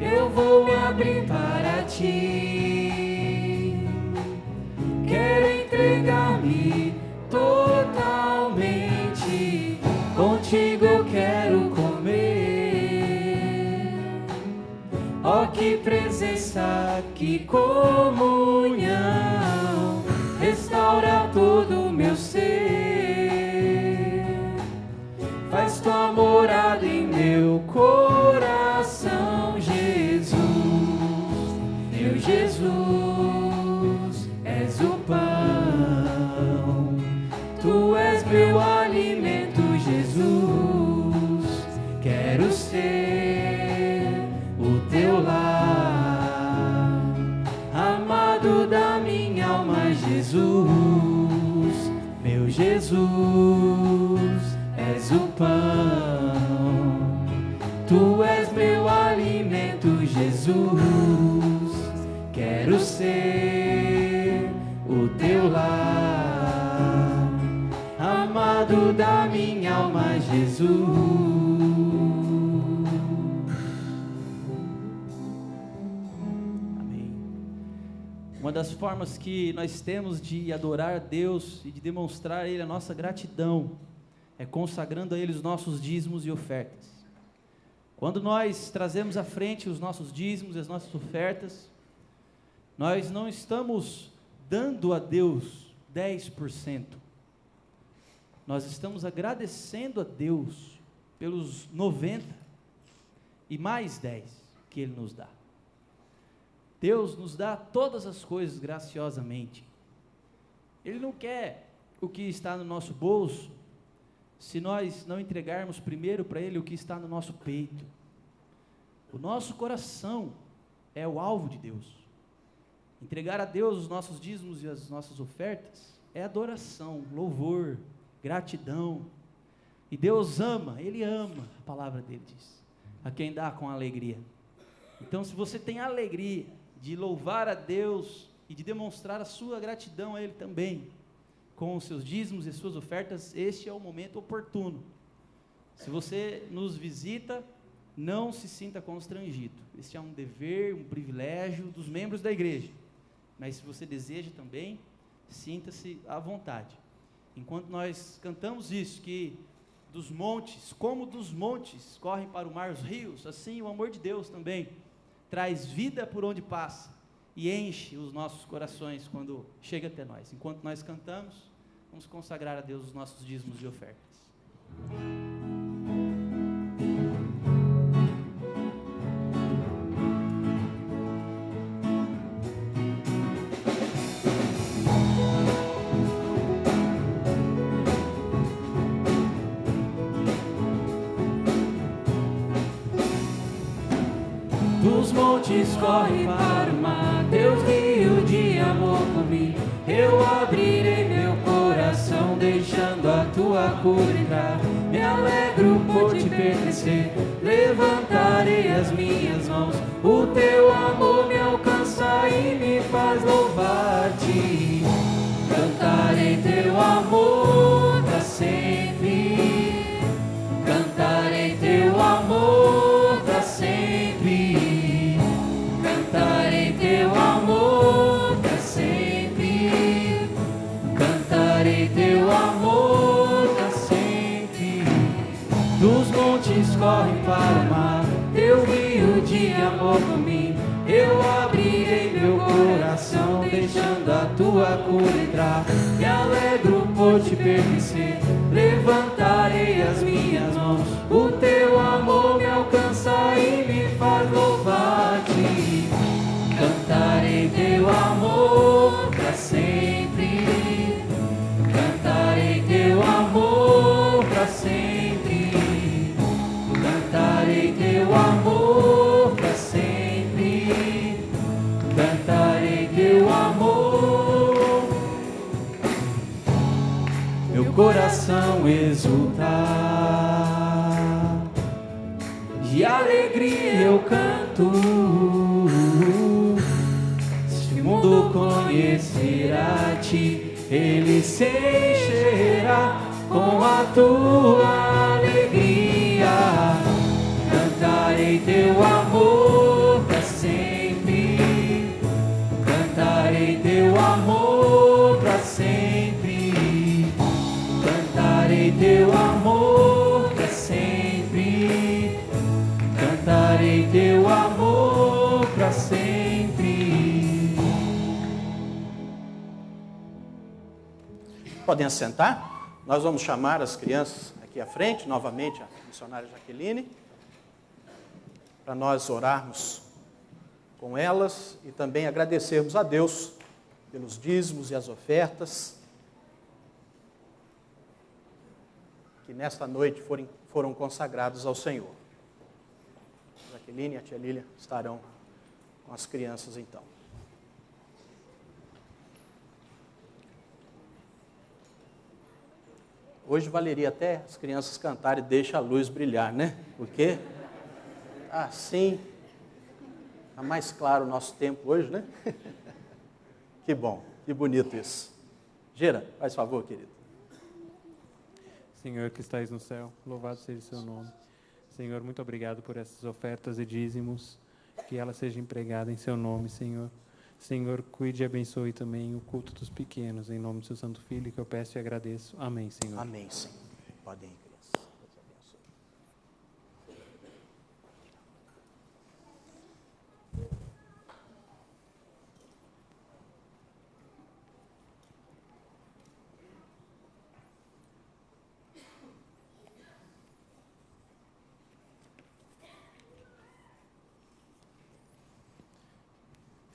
Speaker 1: eu vou abrir para ti. Quero entregar-me totalmente, contigo eu quero comer. Oh, que presença, que comunhão, restaura todo o meu ser. Faz tua morada em meu coração, Jesus, meu Jesus. És o pão, tu és meu alimento, Jesus. Quero ser o teu lar, amado da minha alma, Jesus, meu Jesus. És o pão, tu és meu alimento, Jesus. Quero ser o teu lar, amado da minha alma, Jesus. Amém. Uma das formas que nós temos de adorar a Deus e de demonstrar a Ele a nossa gratidão é consagrando a Ele os nossos dízimos e ofertas. Quando nós trazemos à frente os nossos dízimos e as nossas ofertas, nós não estamos dando a Deus 10%. Nós estamos agradecendo a Deus pelos 90 e mais 10 que Ele nos dá. Deus nos dá todas as coisas graciosamente. Ele não quer o que está no nosso bolso, se nós não entregarmos primeiro para Ele o que está no nosso peito. O nosso coração é o alvo de Deus. Entregar a Deus os nossos dízimos e as nossas ofertas é adoração, louvor, gratidão. E Deus ama, Ele ama, a palavra dele diz, a quem dá com alegria. Então, se você tem a alegria de louvar a Deus e de demonstrar a sua gratidão a Ele também, com os seus dízimos e suas ofertas, este é o momento oportuno. Se você nos visita, não se sinta constrangido. Este é um dever, um privilégio dos membros da igreja. Mas se você deseja também, sinta-se à vontade. Enquanto nós cantamos isso, que dos montes, como dos montes correm para o mar os rios, assim o amor de Deus também traz vida por onde passa e enche os nossos corações quando chega até nós. Enquanto nós cantamos, vamos consagrar a Deus os nossos dízimos e ofertas. Dos montes corre para o mar, Deus rio de amor comigo. Eu abrirei meu coração, deixando a tua cura entrar. Me alegro por te pertencer, levantarei as minhas mãos. O teu amor me alcança e me faz louvar-te. Cantarei teu amor para sempre. Cantarei teu amor para sempre. Cantarei teu amor para sempre. Cantarei teu amor para sempre. Dos montes corre para o mar, teu rio de amor comigo. Eu abrirei meu coração, deixando a tua cura entrar. Me alegro por te pertencer, levantarei as minhas mãos. O teu amor me alcança e me faz louvar-te. Cantarei teu amor para sempre. Cantarei teu amor para sempre. Cantarei teu amor para sempre. Cantarei teu amor. Meu coração exultar, de alegria eu canto. Se o mundo conhecerá-te, ele se encherá com a tua alegria. Cantarei teu amor para sempre. Cantarei teu amor para sempre. Cantarei teu amor para sempre. Cantarei teu amor para sempre.
Speaker 2: Podem assentar? Nós vamos chamar as crianças aqui à frente, novamente a missionária Jaqueline, para nós orarmos com elas e também agradecermos a Deus pelos dízimos e as ofertas que nesta noite foram consagrados ao Senhor. A Jaqueline e a tia Lília estarão com as crianças então. Hoje valeria até as crianças cantarem Deixa a Luz Brilhar, né? Porque assim está mais claro o nosso tempo hoje, né? Que bom, que bonito isso. Gira, faz favor, querido.
Speaker 9: Senhor que estais no céu, louvado seja o seu nome. Senhor, muito obrigado por essas ofertas e dízimos, que elas sejam empregadas em seu nome, Senhor. Senhor, cuide e abençoe também o culto dos pequenos, em nome do seu santo filho, que eu peço e agradeço. Amém, Senhor.
Speaker 2: Amém, Senhor. Podem ir, crianças. Deus abençoe.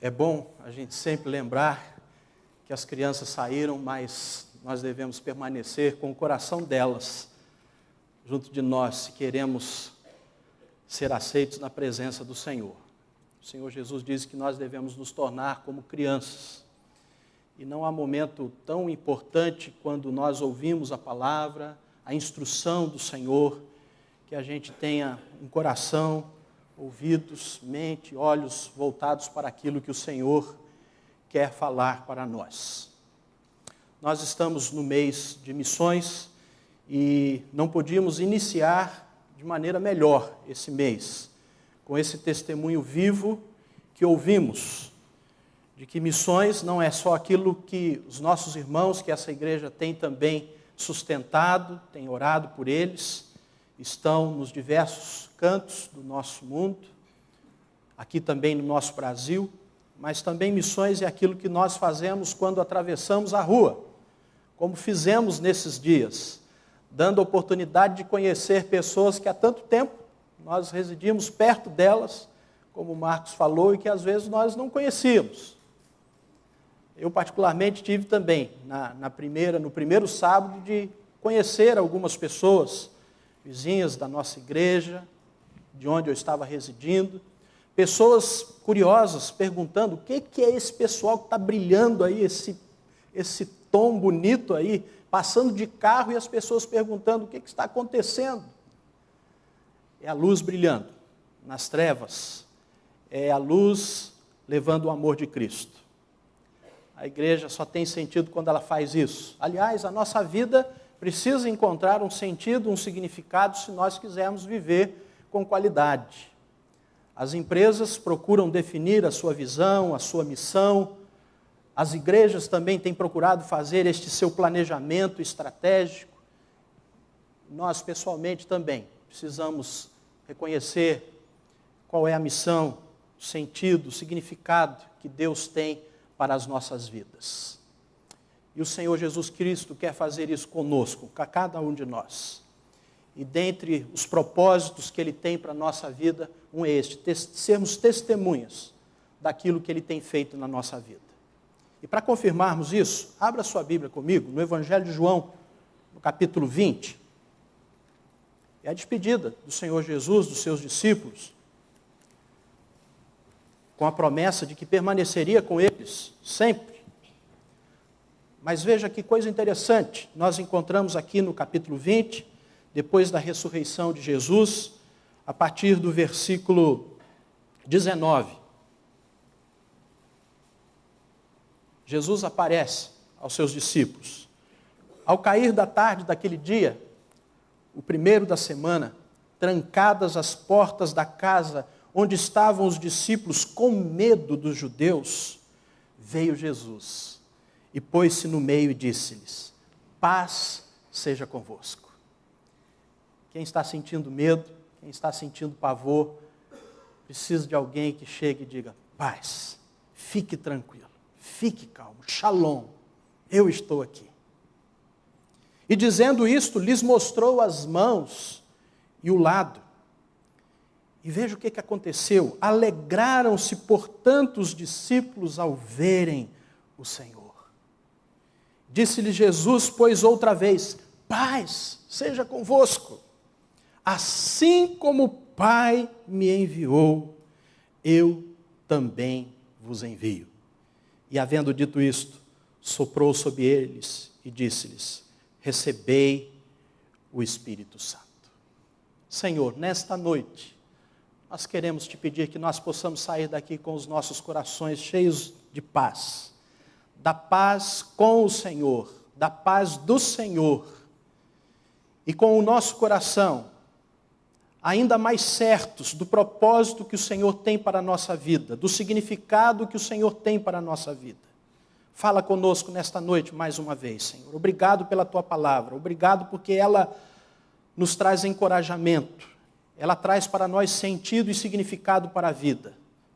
Speaker 10: É bom a gente sempre lembrar que as crianças saíram, mas nós devemos permanecer com o coração delas junto de nós, se queremos ser aceitos na presença do Senhor. O Senhor Jesus diz que nós devemos nos tornar como crianças. E não há momento tão importante quando nós ouvimos a palavra, a instrução do Senhor, que a gente tenha um coração, ouvidos, mente, olhos voltados para aquilo que o Senhor quer falar para nós. Nós estamos no mês de missões e não podíamos iniciar de maneira melhor esse mês, com esse testemunho vivo que ouvimos, de que missões não é só aquilo que os nossos irmãos, que essa igreja tem também sustentado, tem orado por eles, estão nos diversos cantos do nosso mundo, aqui também no nosso Brasil, mas também missões é aquilo que nós fazemos quando atravessamos a rua, como fizemos nesses dias, dando a oportunidade de conhecer pessoas que há tanto tempo nós residimos perto delas, como o Marcos falou, e que às vezes nós não conhecíamos. Eu particularmente tive também, no primeiro sábado, de conhecer algumas pessoas, vizinhas da nossa igreja, de onde eu estava residindo, pessoas curiosas perguntando o que é esse pessoal que está brilhando aí, esse tom bonito aí, passando de carro e as pessoas perguntando o que está acontecendo. É a luz brilhando nas trevas, é a luz levando o amor de Cristo. A igreja só tem sentido quando ela faz isso. Aliás, a nossa vida precisa encontrar um sentido, um significado, se nós quisermos viver com qualidade. As empresas procuram definir a sua visão, a sua missão. As igrejas também têm procurado fazer este seu planejamento estratégico. Nós, pessoalmente, também precisamos reconhecer qual é a missão, o sentido, o significado que Deus tem para as nossas vidas. E o Senhor Jesus Cristo quer fazer isso conosco, com cada um de nós. E dentre os propósitos que Ele tem para a nossa vida, um é este, sermos testemunhas daquilo que Ele tem feito na nossa vida. E para confirmarmos isso, abra sua Bíblia comigo, no Evangelho de João, no capítulo 20. É a despedida do Senhor Jesus, dos seus discípulos, com a promessa de que permaneceria com eles sempre. Mas veja que coisa interessante, nós encontramos aqui no capítulo 20, depois da ressurreição de Jesus, a partir do versículo 19. Jesus aparece aos seus discípulos. Ao cair da tarde daquele dia, o primeiro da semana, trancadas as portas da casa onde estavam os discípulos com medo dos judeus, veio Jesus e pôs-se no meio e disse-lhes: paz seja convosco. Quem está sentindo medo, quem está sentindo pavor, precisa de alguém que chegue e diga: paz, fique tranquilo, fique calmo, shalom, eu estou aqui. E dizendo isto, lhes mostrou as mãos e o lado. E veja o que aconteceu. Alegraram-se, portanto, os discípulos ao verem o Senhor. Disse-lhe Jesus, pois outra vez: paz seja convosco. Assim como o Pai me enviou, eu também vos envio. E havendo dito isto, soprou sobre eles e disse-lhes: recebei o Espírito Santo. Senhor, nesta noite, nós queremos te pedir que nós possamos sair daqui com os nossos corações cheios de paz. Da paz com o Senhor, da paz do Senhor. E com o nosso coração ainda mais certos do propósito que o Senhor tem para a nossa vida, do significado que o Senhor tem para a nossa vida. Fala conosco nesta noite mais uma vez, Senhor. Obrigado pela tua palavra, obrigado porque ela nos traz encorajamento. Ela traz para nós sentido e significado para a vida,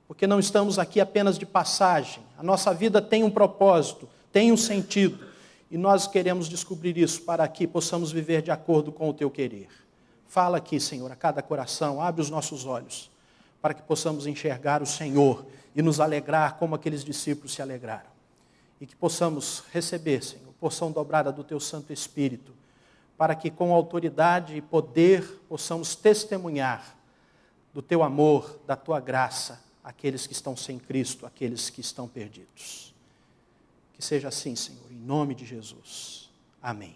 Speaker 10: porque não estamos aqui apenas de passagem. A nossa vida tem um propósito, tem um sentido, e nós queremos descobrir isso para que possamos viver de acordo com o teu querer. Fala aqui, Senhor, a cada coração, abre os nossos olhos, para que possamos enxergar o Senhor e nos alegrar como aqueles discípulos se alegraram. E que possamos receber, Senhor, porção dobrada do Teu Santo Espírito, para que com autoridade e poder possamos testemunhar do Teu amor, da Tua graça, àqueles que estão sem Cristo, àqueles que estão perdidos. Que seja assim, Senhor, em nome de Jesus. Amém.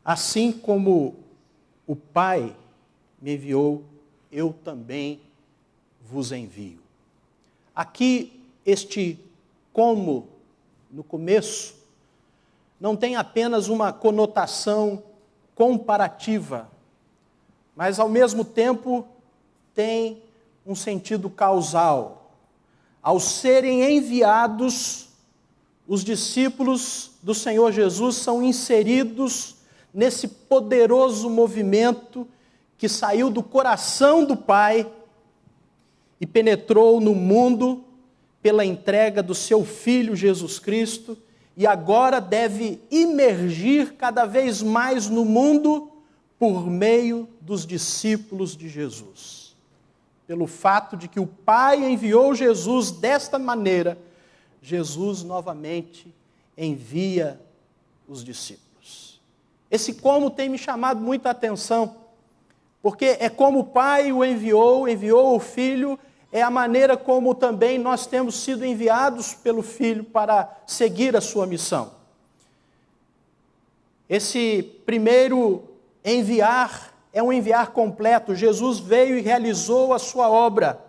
Speaker 10: Assim como o Pai me enviou, eu também vos envio. Aqui, este como, no começo, não tem apenas uma conotação comparativa, mas, ao mesmo tempo, tem um sentido causal. Ao serem enviados, os discípulos do Senhor Jesus são inseridos nesse poderoso movimento que saiu do coração do Pai e penetrou no mundo pela entrega do seu Filho Jesus Cristo, e agora deve imergir cada vez mais no mundo por meio dos discípulos de Jesus. Pelo fato de que o Pai enviou Jesus desta maneira, Jesus novamente envia os discípulos. Esse como tem me chamado muita atenção, porque é como o Pai o enviou o Filho, é a maneira como também nós temos sido enviados pelo Filho para seguir a sua missão. Esse primeiro enviar é um enviar completo. Jesus veio e realizou a sua obra.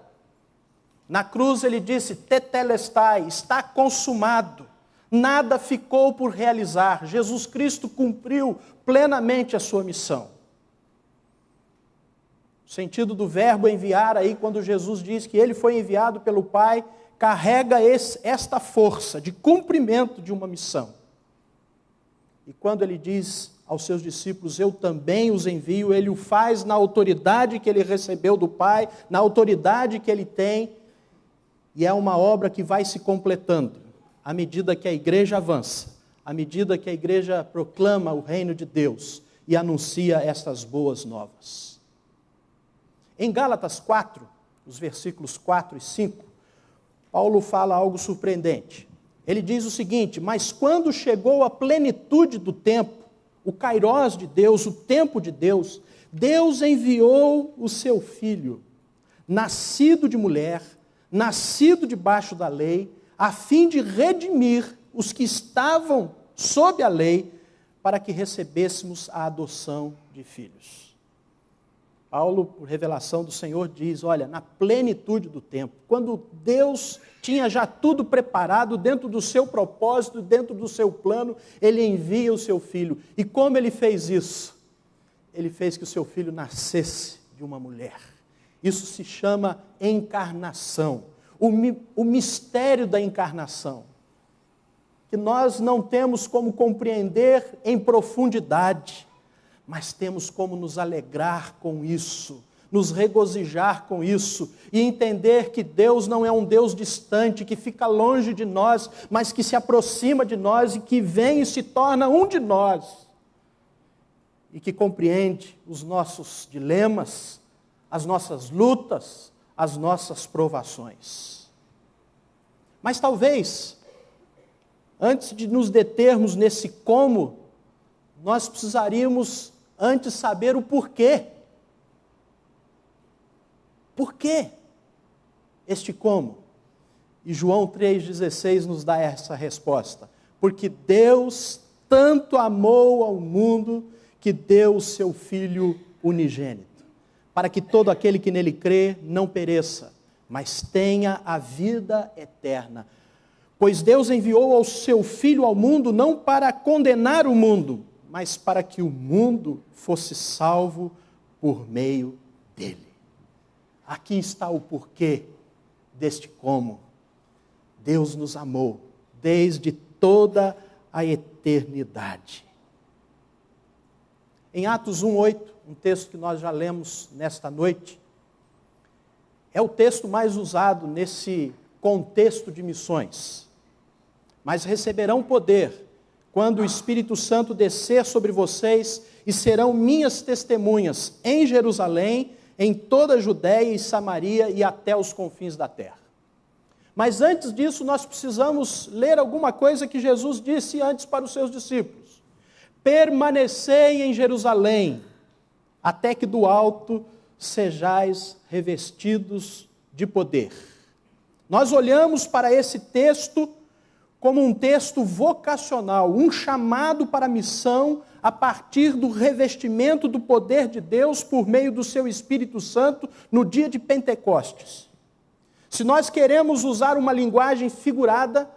Speaker 10: Na cruz ele disse, tetelestai, está consumado. Nada ficou por realizar. Jesus Cristo cumpriu plenamente a sua missão. O sentido do verbo enviar aí, quando Jesus diz que ele foi enviado pelo Pai, carrega esta força de cumprimento de uma missão. E quando ele diz aos seus discípulos, eu também os envio, ele o faz na autoridade que ele recebeu do Pai, na autoridade que ele tem, e é uma obra que vai se completando, à medida que a igreja avança, à medida que a igreja proclama o reino de Deus e anuncia estas boas novas. Em Gálatas 4, os versículos 4 e 5, Paulo fala algo surpreendente. Ele diz o seguinte, mas quando chegou a plenitude do tempo, o kairós de Deus, o tempo de Deus, Deus enviou o seu Filho, nascido de mulher, nascido debaixo da lei, a fim de redimir os que estavam sob a lei, para que recebêssemos a adoção de filhos. Paulo, por revelação do Senhor, diz, olha, na plenitude do tempo, quando Deus tinha já tudo preparado dentro do seu propósito, dentro do seu plano, ele envia o seu Filho. E como ele fez isso? Ele fez que o seu Filho nascesse de uma mulher. Isso se chama encarnação, o mistério da encarnação, que nós não temos como compreender em profundidade, mas temos como nos alegrar com isso, nos regozijar com isso, e entender que Deus não é um Deus distante, que fica longe de nós, mas que se aproxima de nós e que vem e se torna um de nós, e que compreende os nossos dilemas, as nossas lutas, as nossas provações. Mas talvez, antes de nos determos nesse como, nós precisaríamos antes saber o porquê. Por que este como? E João 3,16 nos dá essa resposta. Porque Deus tanto amou ao mundo que deu o seu Filho unigênito, para que todo aquele que nele crê não pereça, mas tenha a vida eterna. Pois Deus enviou o seu Filho ao mundo não para condenar o mundo, mas para que o mundo fosse salvo por meio dele. Aqui está o porquê deste como. Deus nos amou desde toda a eternidade. Em Atos 1:8, um texto que nós já lemos nesta noite, é o texto mais usado nesse contexto de missões. Mas receberão poder quando o Espírito Santo descer sobre vocês, e serão minhas testemunhas em Jerusalém, em toda a Judéia e Samaria e até os confins da terra. Mas antes disso, nós precisamos ler alguma coisa que Jesus disse antes para os seus discípulos. Permanecei em Jerusalém, até que do alto sejais revestidos de poder. Nós olhamos para esse texto como um texto vocacional, um chamado para a missão a partir do revestimento do poder de Deus por meio do seu Espírito Santo no dia de Pentecostes. Se nós queremos usar uma linguagem figurada,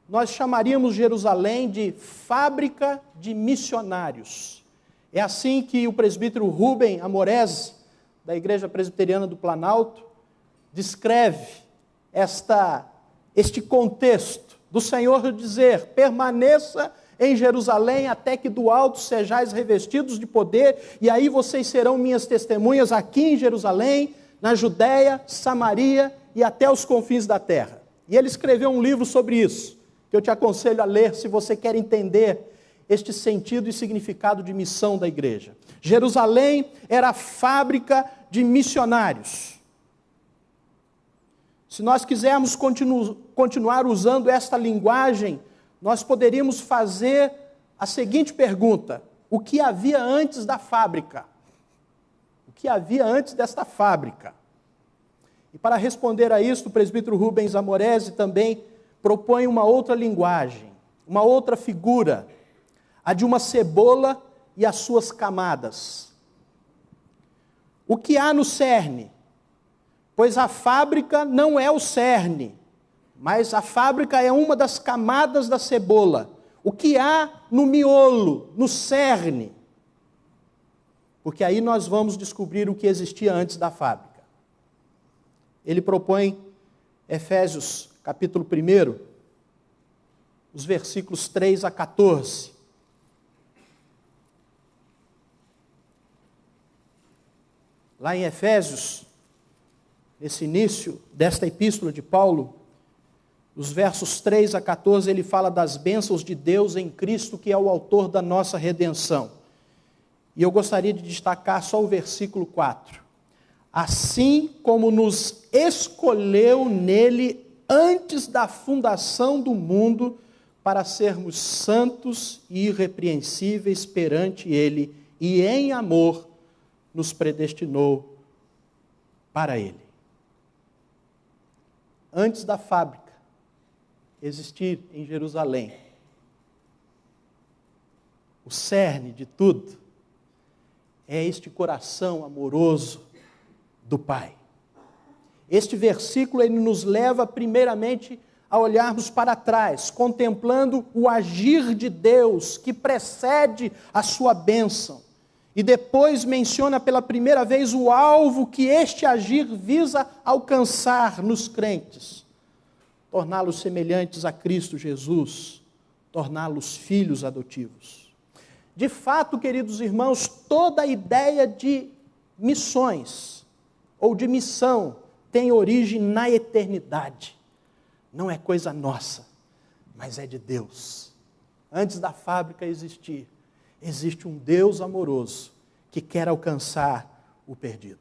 Speaker 10: nós chamaríamos Jerusalém de fábrica de missionários. É assim que o presbítero Rubem Amorese, da Igreja Presbiteriana do Planalto, descreve este contexto do Senhor dizer: permaneça em Jerusalém até que do alto sejais revestidos de poder, e aí vocês serão minhas testemunhas aqui em Jerusalém, na Judéia, Samaria e até os confins da terra. E ele escreveu um livro sobre isso, que eu te aconselho a ler se você quer entender este sentido e significado de missão da igreja. Jerusalém era a fábrica de missionários. Se nós quisermos continuar usando esta linguagem, nós poderíamos fazer a seguinte pergunta: o que havia antes da fábrica? O que havia antes desta fábrica? E para responder a isso, o presbítero Rubens Amorese também propõe uma outra linguagem, uma outra figura, a de uma cebola e as suas camadas. O que há no cerne? Pois a fábrica não é o cerne, mas a fábrica é uma das camadas da cebola. O que há no miolo, no cerne? Porque aí nós vamos descobrir o que existia antes da fábrica. Ele propõe, Efésios capítulo 1, os versículos 3 a 14. Lá em Efésios, nesse início desta epístola de Paulo, os versos 3 a 14, ele fala das bênçãos de Deus em Cristo, que é o autor da nossa redenção. E eu gostaria de destacar só o versículo 4. Assim como nos escolheu nele antes da fundação do mundo, para sermos santos e irrepreensíveis perante ele, e em amor nos predestinou para ele. Antes da fábrica existir em Jerusalém, o cerne de tudo é este coração amoroso do Pai. Este versículo ele nos leva primeiramente a olharmos para trás, contemplando o agir de Deus que precede a sua bênção. E depois menciona pela primeira vez o alvo que este agir visa alcançar nos crentes. Torná-los semelhantes a Cristo Jesus, torná-los filhos adotivos. De fato, queridos irmãos, toda a ideia de missões ou de missão tem origem na eternidade. Não é coisa nossa, mas é de Deus. Antes da fábrica existir, existe um Deus amoroso que quer alcançar o perdido.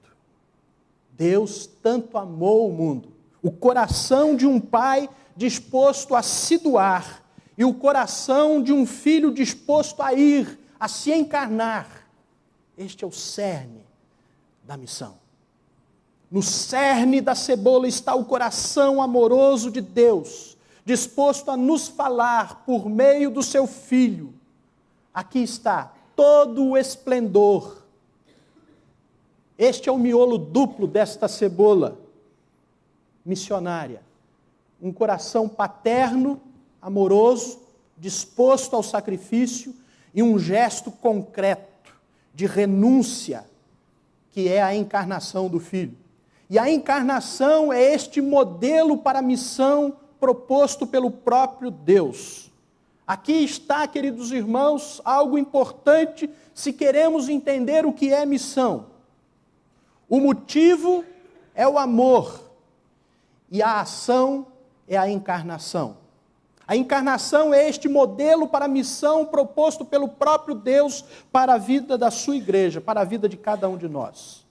Speaker 10: Deus tanto amou o mundo, o coração de um pai disposto a se doar e o coração de um filho disposto a ir, a se encarnar. Este é o cerne da missão. No cerne da cebola está o coração amoroso de Deus, disposto a nos falar por meio do seu Filho. Aqui está todo o esplendor. Este é o miolo duplo desta cebola missionária. Um coração paterno, amoroso, disposto ao sacrifício e um gesto concreto de renúncia, que é a encarnação do Filho. E a encarnação é este modelo para a missão proposto pelo próprio Deus. Aqui está, queridos irmãos, algo importante se queremos entender o que é missão. O motivo é o amor e a ação é a encarnação. A encarnação é este modelo para a missão proposto pelo próprio Deus para a vida da sua igreja, para a vida de cada um de nós.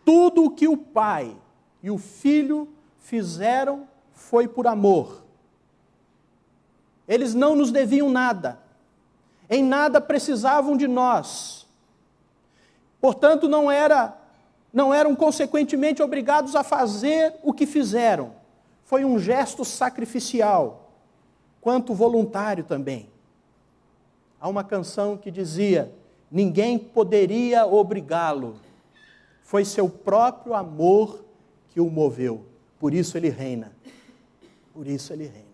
Speaker 10: Tudo o que o Pai e o Filho fizeram foi por amor. Eles não nos deviam nada. Em nada precisavam de nós. Portanto, não eram consequentemente obrigados a fazer o que fizeram. Foi um gesto sacrificial, quanto voluntário também. Há uma canção que dizia: ninguém poderia obrigá-lo. Foi seu próprio amor que o moveu. Por isso ele reina. Por isso ele reina.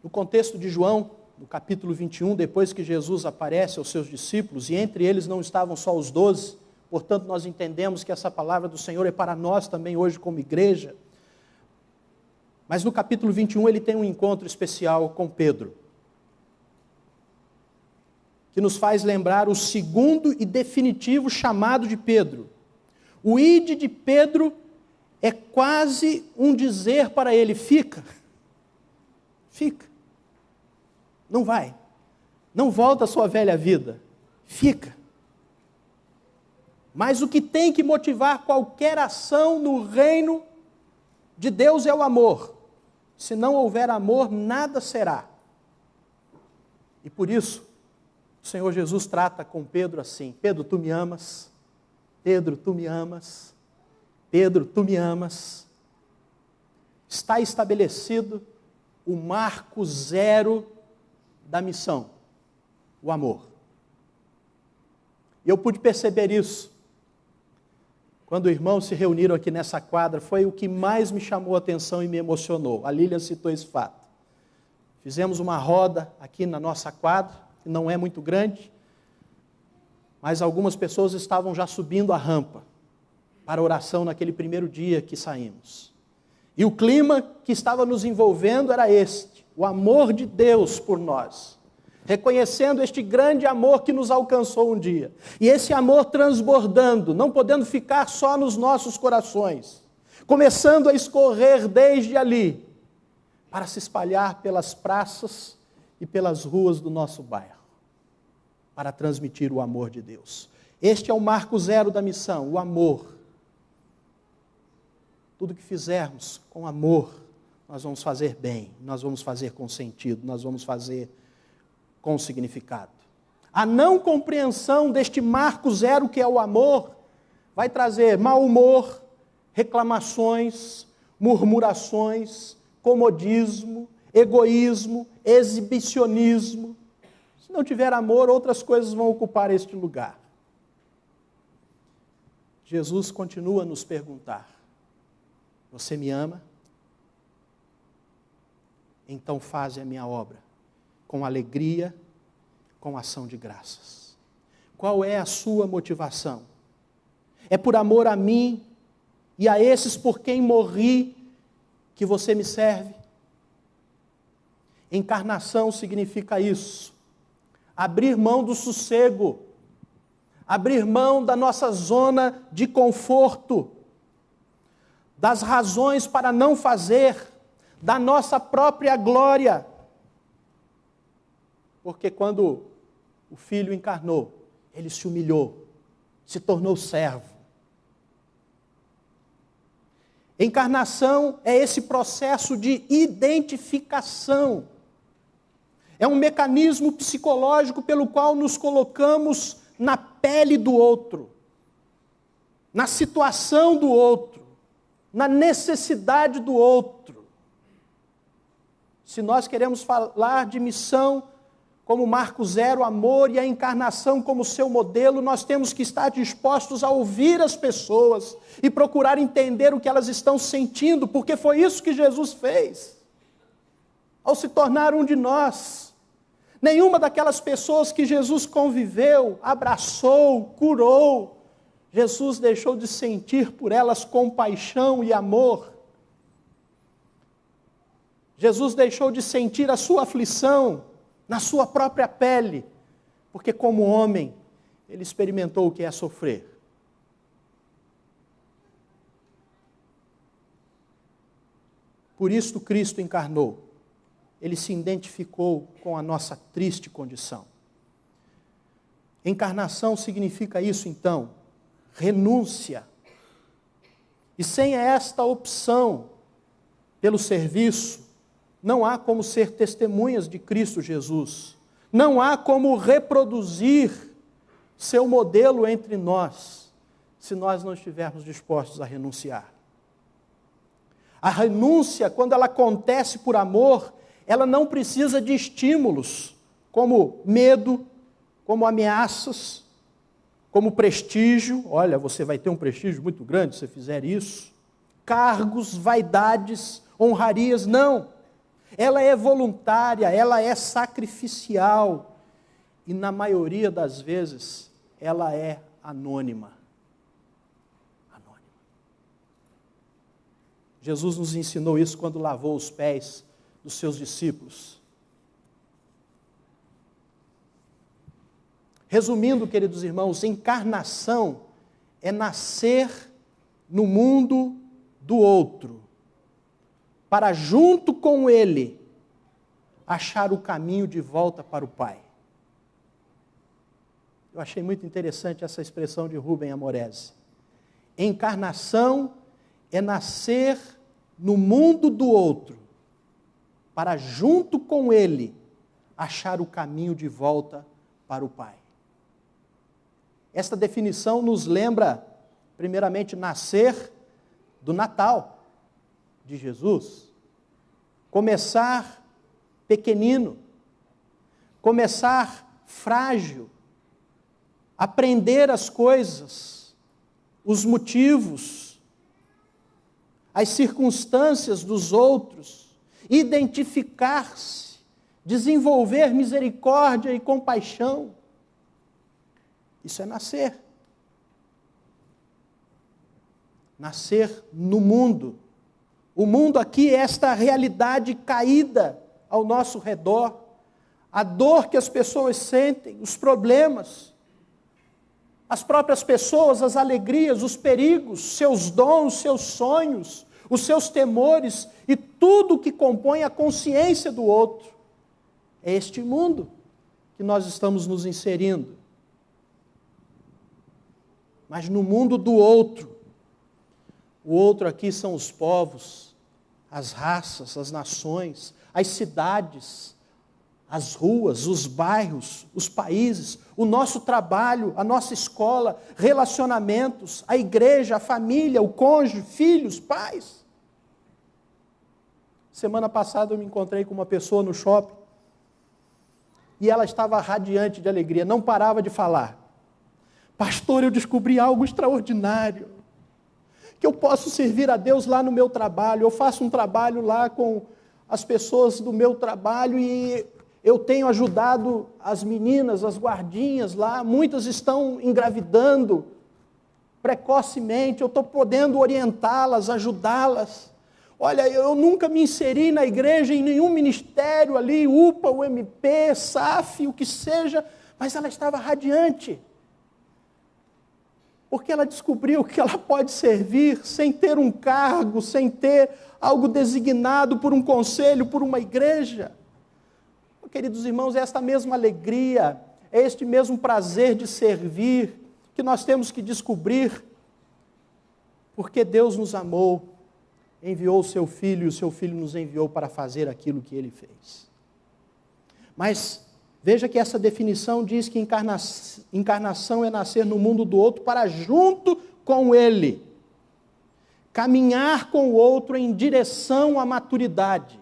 Speaker 10: No contexto de João, no capítulo 21, depois que Jesus aparece aos seus discípulos, e entre eles não estavam só os 12, portanto nós entendemos que essa palavra do Senhor é para nós também hoje como igreja. Mas no capítulo 21 ele tem um encontro especial com Pedro, que nos faz lembrar o segundo e definitivo chamado de Pedro. O ide de Pedro é quase um dizer para ele: fica, fica, não vai, não volta à sua velha vida, fica. Mas o que tem que motivar qualquer ação no reino de Deus é o amor. Se não houver amor, nada será. E por isso, o Senhor Jesus trata com Pedro assim: Pedro, tu me amas? Pedro, tu me amas? Pedro, tu me amas? Está estabelecido o marco zero da missão, o amor. E eu pude perceber isso quando irmãos se reuniram aqui nessa quadra. Foi o que mais me chamou a atenção e me emocionou. A Lília citou esse fato. Fizemos uma roda aqui na nossa quadra, que não é muito grande, mas algumas pessoas estavam já subindo a rampa para a oração naquele primeiro dia que saímos. E o clima que estava nos envolvendo era este: o amor de Deus por nós, reconhecendo este grande amor que nos alcançou um dia, e esse amor transbordando, não podendo ficar só nos nossos corações, começando a escorrer desde ali, para se espalhar pelas praças e pelas ruas do nosso bairro, para transmitir o amor de Deus. Este é o marco zero da missão, o amor. Tudo que fizermos com amor, nós vamos fazer bem, nós vamos fazer com sentido, nós vamos fazer com significado. A não compreensão deste marco zero que é o amor, vai trazer mau humor, reclamações, murmurações, comodismo, egoísmo, exibicionismo. Se não tiver amor, outras coisas vão ocupar este lugar. Jesus continua a nos perguntar: você me ama? Então faze a minha obra com alegria, com ação de graças. Qual é a sua motivação? É por amor a mim e a esses por quem morri que você me serve? Encarnação significa isso: abrir mão do sossego, abrir mão da nossa zona de conforto, das razões para não fazer, da nossa própria glória. Porque quando o Filho encarnou, ele se humilhou, se tornou servo. Encarnação é esse processo de identificação. É um mecanismo psicológico pelo qual nos colocamos na pele do outro, na situação do outro, na necessidade do outro. Se nós queremos falar de missão como marco zero, amor, e a encarnação como seu modelo, nós temos que estar dispostos a ouvir as pessoas e procurar entender o que elas estão sentindo, porque foi isso que Jesus fez ao se tornar um de nós. Nenhuma daquelas pessoas que Jesus conviveu, abraçou, curou, Jesus deixou de sentir por elas compaixão e amor. Jesus deixou de sentir a sua aflição na sua própria pele, porque como homem, ele experimentou o que é sofrer. Por isso Cristo encarnou. Ele se identificou com a nossa triste condição. Encarnação significa isso, então, renúncia. E sem esta opção pelo serviço, não há como ser testemunhas de Cristo Jesus. Não há como reproduzir seu modelo entre nós, se nós não estivermos dispostos a renunciar. A renúncia, quando ela acontece por amor, ela não precisa de estímulos, como medo, como ameaças, como prestígio. Olha, você vai ter um prestígio muito grande se fizer isso. Cargos, vaidades, honrarias, não. Ela é voluntária, ela é sacrificial. E na maioria das vezes, ela é anônima. Jesus nos ensinou isso quando lavou os pés dos seus discípulos. Resumindo, queridos irmãos, encarnação é nascer no mundo do outro, para junto com ele achar o caminho de volta para o Pai. Eu achei muito interessante essa expressão de Rubem Amorese. Encarnação é nascer no mundo do outro, para junto com ele achar o caminho de volta para o Pai. Esta definição nos lembra, primeiramente, nascer do Natal de Jesus. Começar pequenino, começar frágil, aprender as coisas, os motivos, as circunstâncias dos outros, identificar-se, desenvolver misericórdia e compaixão. Isso é nascer. Nascer no mundo. O mundo aqui é esta realidade caída ao nosso redor, a dor que as pessoas sentem, os problemas, as próprias pessoas, as alegrias, os perigos, seus dons, seus sonhos, os seus temores e tudo que compõe a consciência do outro. É este mundo que nós estamos nos inserindo. Mas no mundo do outro, o outro aqui são os povos, as raças, as nações, as cidades, as ruas, os bairros, os países, o nosso trabalho, a nossa escola, relacionamentos, a igreja, a família, o cônjuge, filhos, pais. Semana passada eu me encontrei com uma pessoa no shopping e ela estava radiante de alegria, não parava de falar. Pastor, eu descobri algo extraordinário, que eu posso servir a Deus lá no meu trabalho, eu faço um trabalho lá com as pessoas do meu trabalho e eu tenho ajudado as meninas, as guardinhas lá, muitas estão engravidando precocemente, eu estou podendo orientá-las, ajudá-las. Olha, eu nunca me inseri na igreja, em nenhum ministério ali, UPA, UMP, SAF, o que seja, mas ela estava radiante. Porque ela descobriu que ela pode servir sem ter um cargo, sem ter algo designado por um conselho, por uma igreja. Queridos irmãos, é esta mesma alegria, é este mesmo prazer de servir, que nós temos que descobrir, porque Deus nos amou, enviou o seu Filho, e o seu Filho nos enviou para fazer aquilo que Ele fez. Mas veja que essa definição diz que encarnação é nascer no mundo do outro para junto com Ele, caminhar com o outro em direção à maturidade.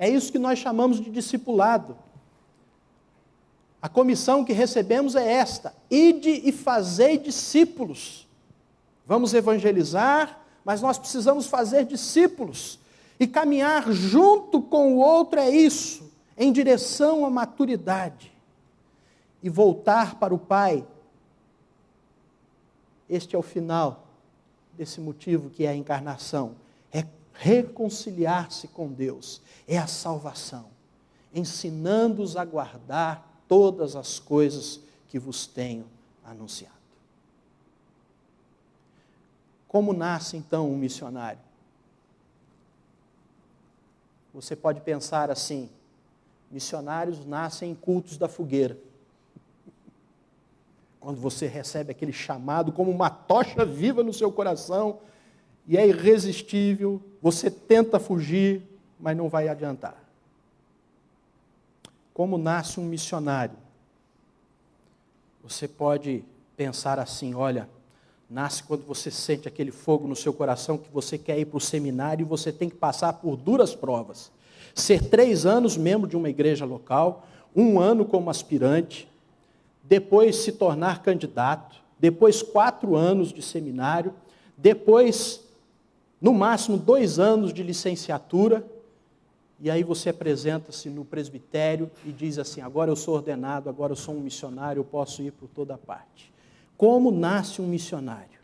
Speaker 10: É isso que nós chamamos de discipulado. A comissão que recebemos é esta: ide e fazei discípulos. Vamos evangelizar, mas nós precisamos fazer discípulos. E caminhar junto com o outro é isso, em direção à maturidade. E voltar para o Pai. Este é o final desse motivo que é a encarnação. É reconciliar-se com Deus. É a salvação. Ensinando-os a guardar todas as coisas que vos tenho anunciado. Como nasce então um missionário? Você pode pensar assim: missionários nascem em cultos da fogueira. Quando você recebe aquele chamado como uma tocha viva no seu coração, e é irresistível, você tenta fugir, mas não vai adiantar. Como nasce um missionário? Você pode pensar assim, olha, nasce quando você sente aquele fogo no seu coração que você quer ir para o seminário e você tem que passar por duras provas. Ser 3 anos membro de uma igreja local, 1 ano como aspirante, depois se tornar candidato, depois 4 anos de seminário, depois, no máximo, 2 anos de licenciatura, e aí você apresenta-se no presbitério e diz assim, agora eu sou ordenado, agora eu sou um missionário, eu posso ir por toda parte. Como nasce um missionário?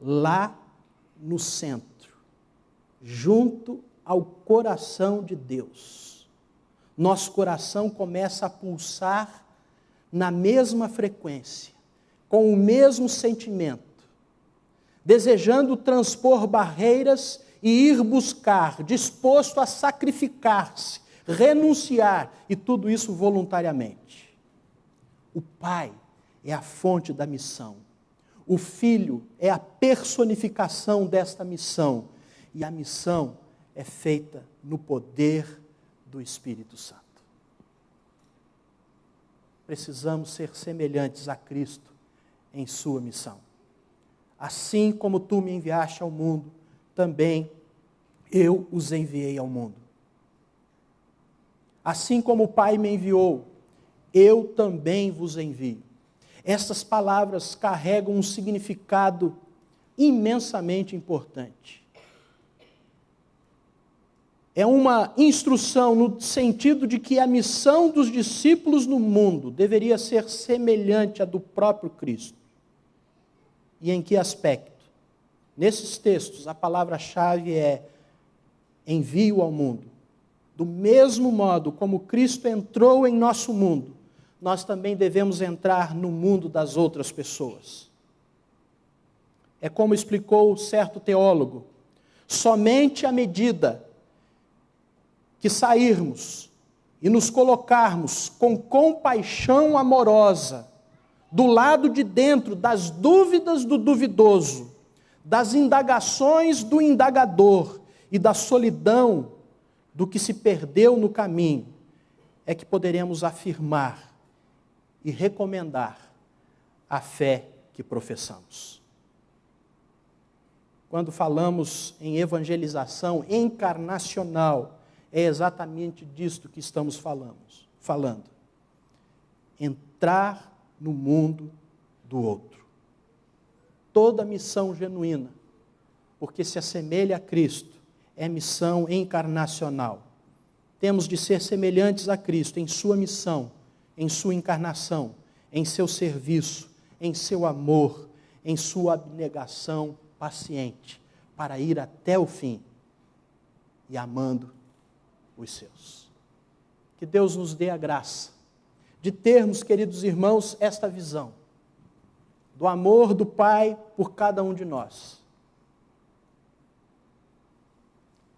Speaker 10: Lá no centro, junto ao coração de Deus. Nosso coração começa a pulsar na mesma frequência, com o mesmo sentimento, desejando transpor barreiras e ir buscar, disposto a sacrificar-se, renunciar, e tudo isso voluntariamente. O Pai é a fonte da missão. O Filho é a personificação desta missão. E a missão é feita no poder do Espírito Santo. Precisamos ser semelhantes a Cristo em sua missão. Assim como tu me enviaste ao mundo, também eu os enviei ao mundo. Assim como o Pai me enviou, eu também vos envio. Essas palavras carregam um significado imensamente importante. É uma instrução no sentido de que a missão dos discípulos no mundo deveria ser semelhante à do próprio Cristo. E em que aspecto? Nesses textos, a palavra-chave é envio ao mundo. Do mesmo modo como Cristo entrou em nosso mundo, nós também devemos entrar no mundo das outras pessoas. É como explicou certo teólogo, somente à medida que sairmos e nos colocarmos com compaixão amorosa do lado de dentro das dúvidas do duvidoso, das indagações do indagador e da solidão do que se perdeu no caminho, é que poderemos afirmar e recomendar a fé que professamos. Quando falamos em evangelização encarnacional, é exatamente disto que estamos falando. Entrar no mundo do outro. Toda missão genuína, porque se assemelha a Cristo, é missão encarnacional. Temos de ser semelhantes a Cristo em sua missão, em sua encarnação, em seu serviço, em seu amor, em sua abnegação paciente, para ir até o fim e amando os seus. Que Deus nos dê a graça de termos, queridos irmãos, esta visão do amor do Pai por cada um de nós.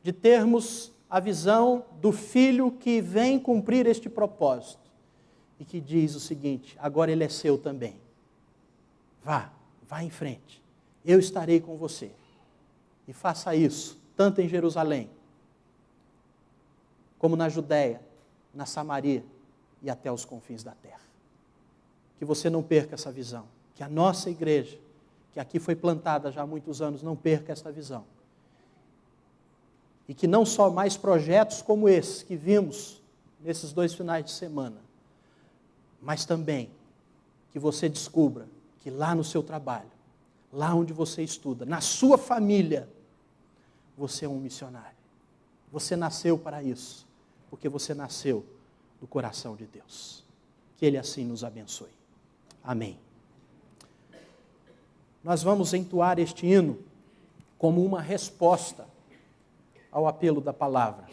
Speaker 10: De termos a visão do Filho que vem cumprir este propósito e que diz o seguinte, agora ele é seu também. Vá em frente. Eu estarei com você. E faça isso, tanto em Jerusalém, como na Judéia, na Samaria e até os confins da terra. Que você não perca essa visão. Que a nossa igreja, que aqui foi plantada já há muitos anos, não perca essa visão. E que não só mais projetos como esses que vimos nesses 2 finais de semana, mas também que você descubra que lá no seu trabalho, lá onde você estuda, na sua família, você é um missionário. Você nasceu para isso, porque você nasceu do coração de Deus. Que Ele assim nos abençoe. Amém. Nós vamos entoar este hino como uma resposta ao apelo da palavra.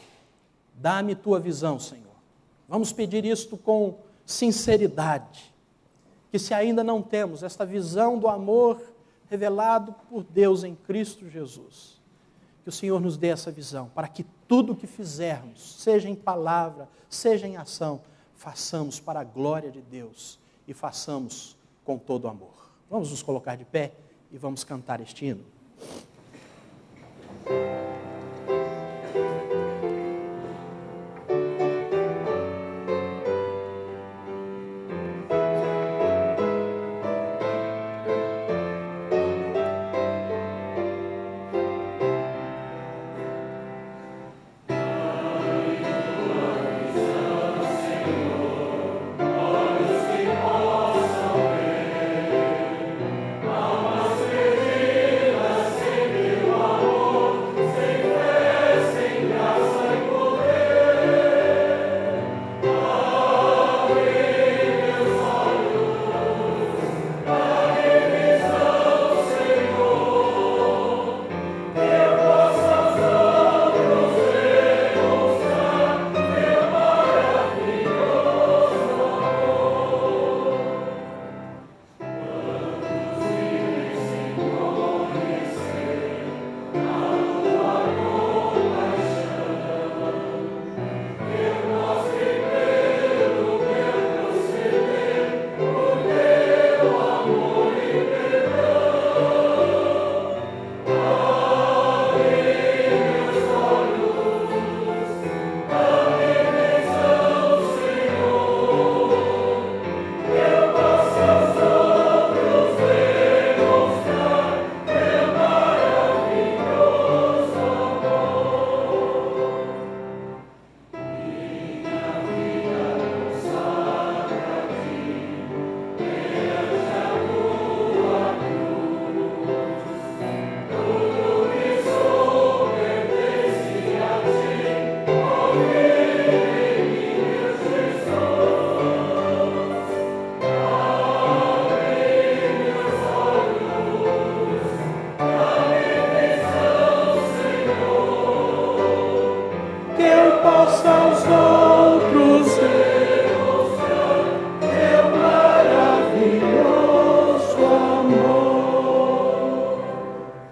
Speaker 10: Dá-me tua visão, Senhor. Vamos pedir isto com sinceridade. Que se ainda não temos esta visão do amor revelado por Deus em Cristo Jesus, que o Senhor nos dê essa visão, para que tudo o que fizermos, seja em palavra, seja em ação, façamos para a glória de Deus e façamos com todo amor. Vamos nos colocar de pé e vamos cantar este hino.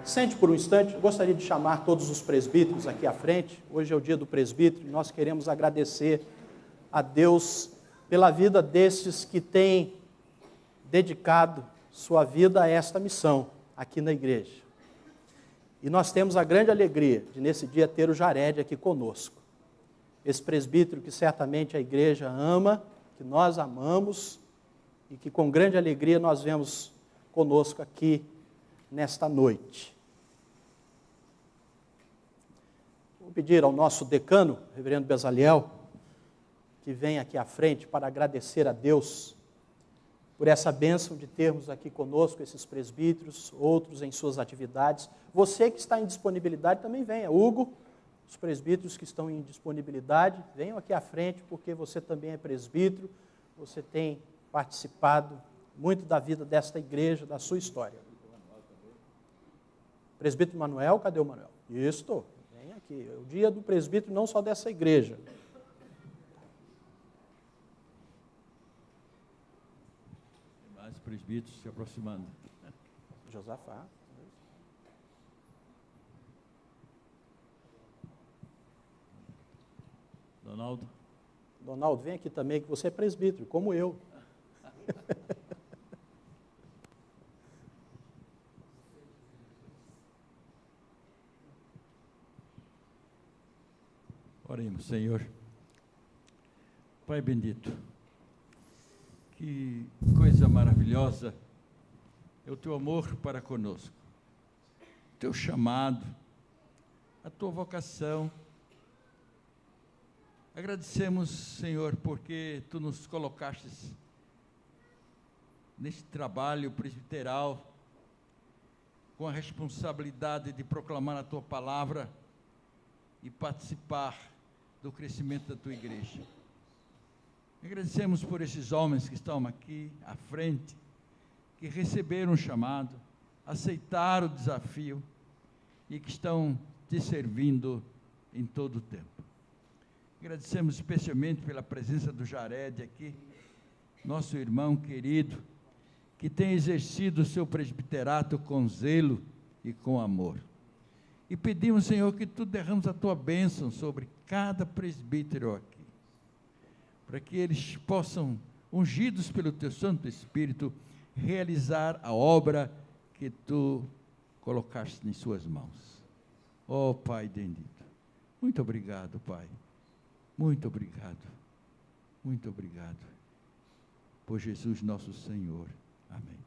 Speaker 10: Sente por um instante, eu gostaria de chamar todos os presbíteros aqui à frente. Hoje é o dia do presbítero e nós queremos agradecer a Deus pela vida destes que têm dedicado sua vida a esta missão aqui na igreja. E nós temos a grande alegria de nesse dia ter o Jared aqui conosco. Esse presbítero que certamente a igreja ama, que nós amamos e que com grande alegria nós vemos conosco aqui nesta noite. Vou pedir ao nosso decano, reverendo Bezaliel, que venha aqui à frente para agradecer a Deus por essa bênção de termos aqui conosco esses presbíteros, outros em suas atividades. Você que está em disponibilidade também venha. Hugo, os presbíteros que estão em disponibilidade, venham aqui à frente, porque você também é presbítero, você tem participado muito da vida desta igreja, da sua história. Presbítero Manuel, cadê o Manuel? Isso, vem aqui. É o dia do presbítero, não só dessa igreja.
Speaker 2: Tem mais presbíteros se aproximando.
Speaker 10: Josafá.
Speaker 2: Donaldo.
Speaker 10: Donaldo, vem aqui também, que você é presbítero, como eu.
Speaker 2: Oremos, Senhor. Pai bendito, que coisa maravilhosa é o teu amor para conosco, o teu chamado, a tua vocação. Agradecemos, Senhor, porque tu nos colocaste neste trabalho presbiteral com a responsabilidade de proclamar a tua palavra e participar do crescimento da tua igreja. Agradecemos por esses homens que estão aqui à frente, que receberam o chamado, aceitaram o desafio e que estão te servindo em todo o tempo. Agradecemos especialmente pela presença do Jared aqui, nosso irmão querido, que tem exercido o seu presbiterato com zelo e com amor. E pedimos, Senhor, que tu derrames a tua bênção sobre cada presbítero aqui, para que eles possam ungidos pelo teu Santo Espírito, realizar a obra que tu colocaste em suas mãos. Ó Pai bendito, muito obrigado, Pai, muito obrigado, por Jesus nosso Senhor. Amém.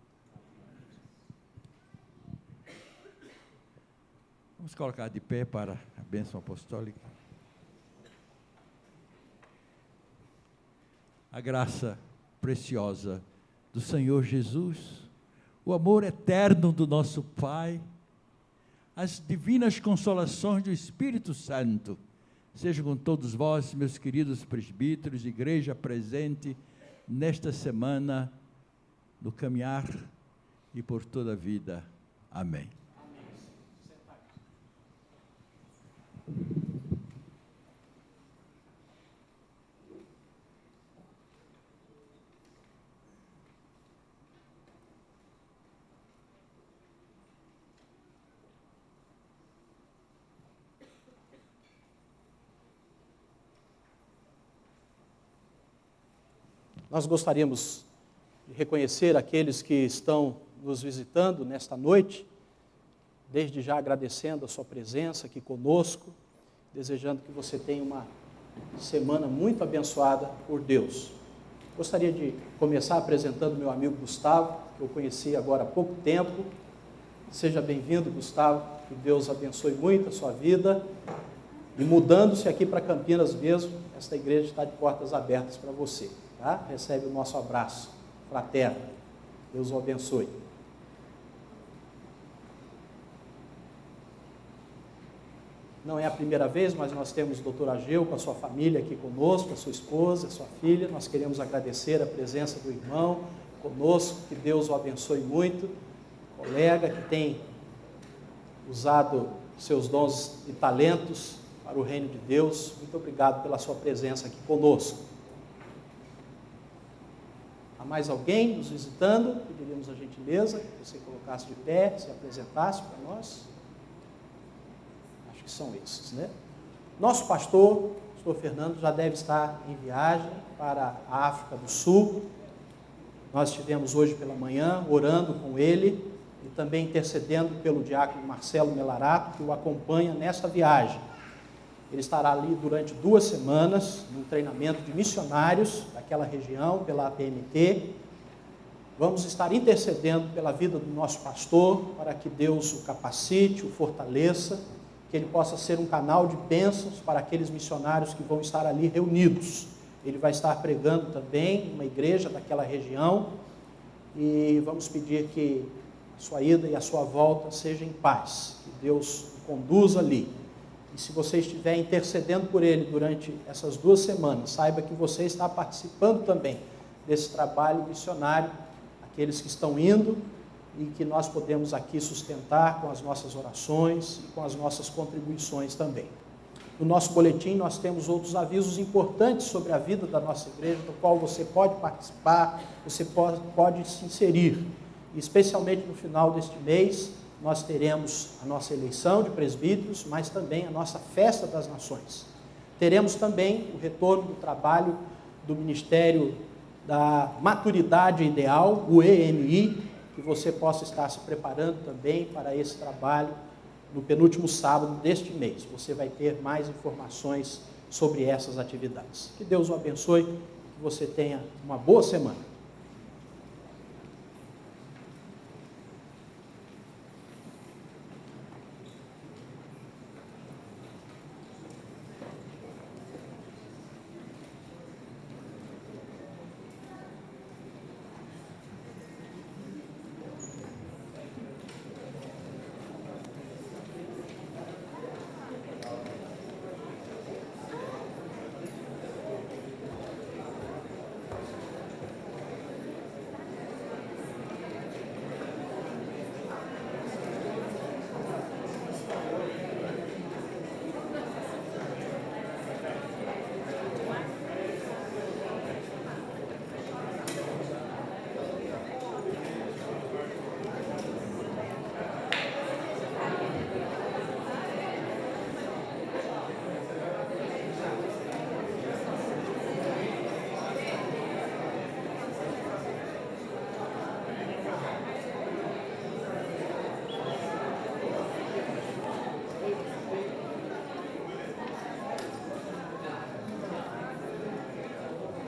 Speaker 2: Vamos colocar de pé para a bênção apostólica. A graça preciosa do Senhor Jesus, o amor eterno do nosso Pai, as divinas consolações do Espírito Santo, sejam com todos vós, meus queridos presbíteros, igreja presente nesta semana, no caminhar e por toda a vida. Amém.
Speaker 10: Nós gostaríamos de reconhecer aqueles que estão nos visitando nesta noite, desde já agradecendo a sua presença aqui conosco, desejando que você tenha uma semana muito abençoada por Deus. Gostaria de começar apresentando meu amigo Gustavo, que eu conheci agora há pouco tempo. Seja bem-vindo, Gustavo, que Deus abençoe muito a sua vida. E mudando-se aqui para Campinas mesmo, esta igreja está de portas abertas para você. Tá? Recebe o nosso abraço fraterno. Deus o abençoe. Não é a primeira vez, mas nós temos o doutor Ageu com a sua família aqui conosco, a sua esposa, a sua filha. Nós queremos agradecer a presença do irmão conosco, que Deus o abençoe muito. Colega que tem usado seus dons e talentos para o reino de Deus. Muito obrigado pela sua presença aqui conosco. Há mais alguém nos visitando? Pediríamos a gentileza que você colocasse de pé, se apresentasse para nós. Acho que são esses, né? Nosso pastor Fernando, já deve estar em viagem para a África do Sul. Nós estivemos hoje pela manhã orando com ele e também intercedendo pelo diácono Marcelo Melarato, que o acompanha nessa viagem. Ele estará ali durante 2 semanas, num treinamento de missionários daquela região, pela APMT. Vamos estar intercedendo pela vida do nosso pastor, para que Deus o capacite, o fortaleça, que ele possa ser um canal de bênçãos para aqueles missionários que vão estar ali reunidos. Ele vai estar pregando também em uma igreja daquela região, e vamos pedir que a sua ida e a sua volta seja em paz, que Deus o conduza ali. E se você estiver intercedendo por ele durante essas 2 semanas, saiba que você está participando também desse trabalho missionário, aqueles que estão indo e que nós podemos aqui sustentar com as nossas orações e com as nossas contribuições também. No nosso boletim nós temos outros avisos importantes sobre a vida da nossa igreja, do qual você pode participar, você pode se inserir. E especialmente no final deste mês, nós teremos a nossa eleição de presbíteros, mas também a nossa festa das nações. Teremos também o retorno do trabalho do Ministério da Maturidade Ideal, o EMI, que você possa estar se preparando também para esse trabalho no penúltimo sábado deste mês. Você vai ter mais informações sobre essas atividades. Que Deus o abençoe, que você tenha uma boa semana.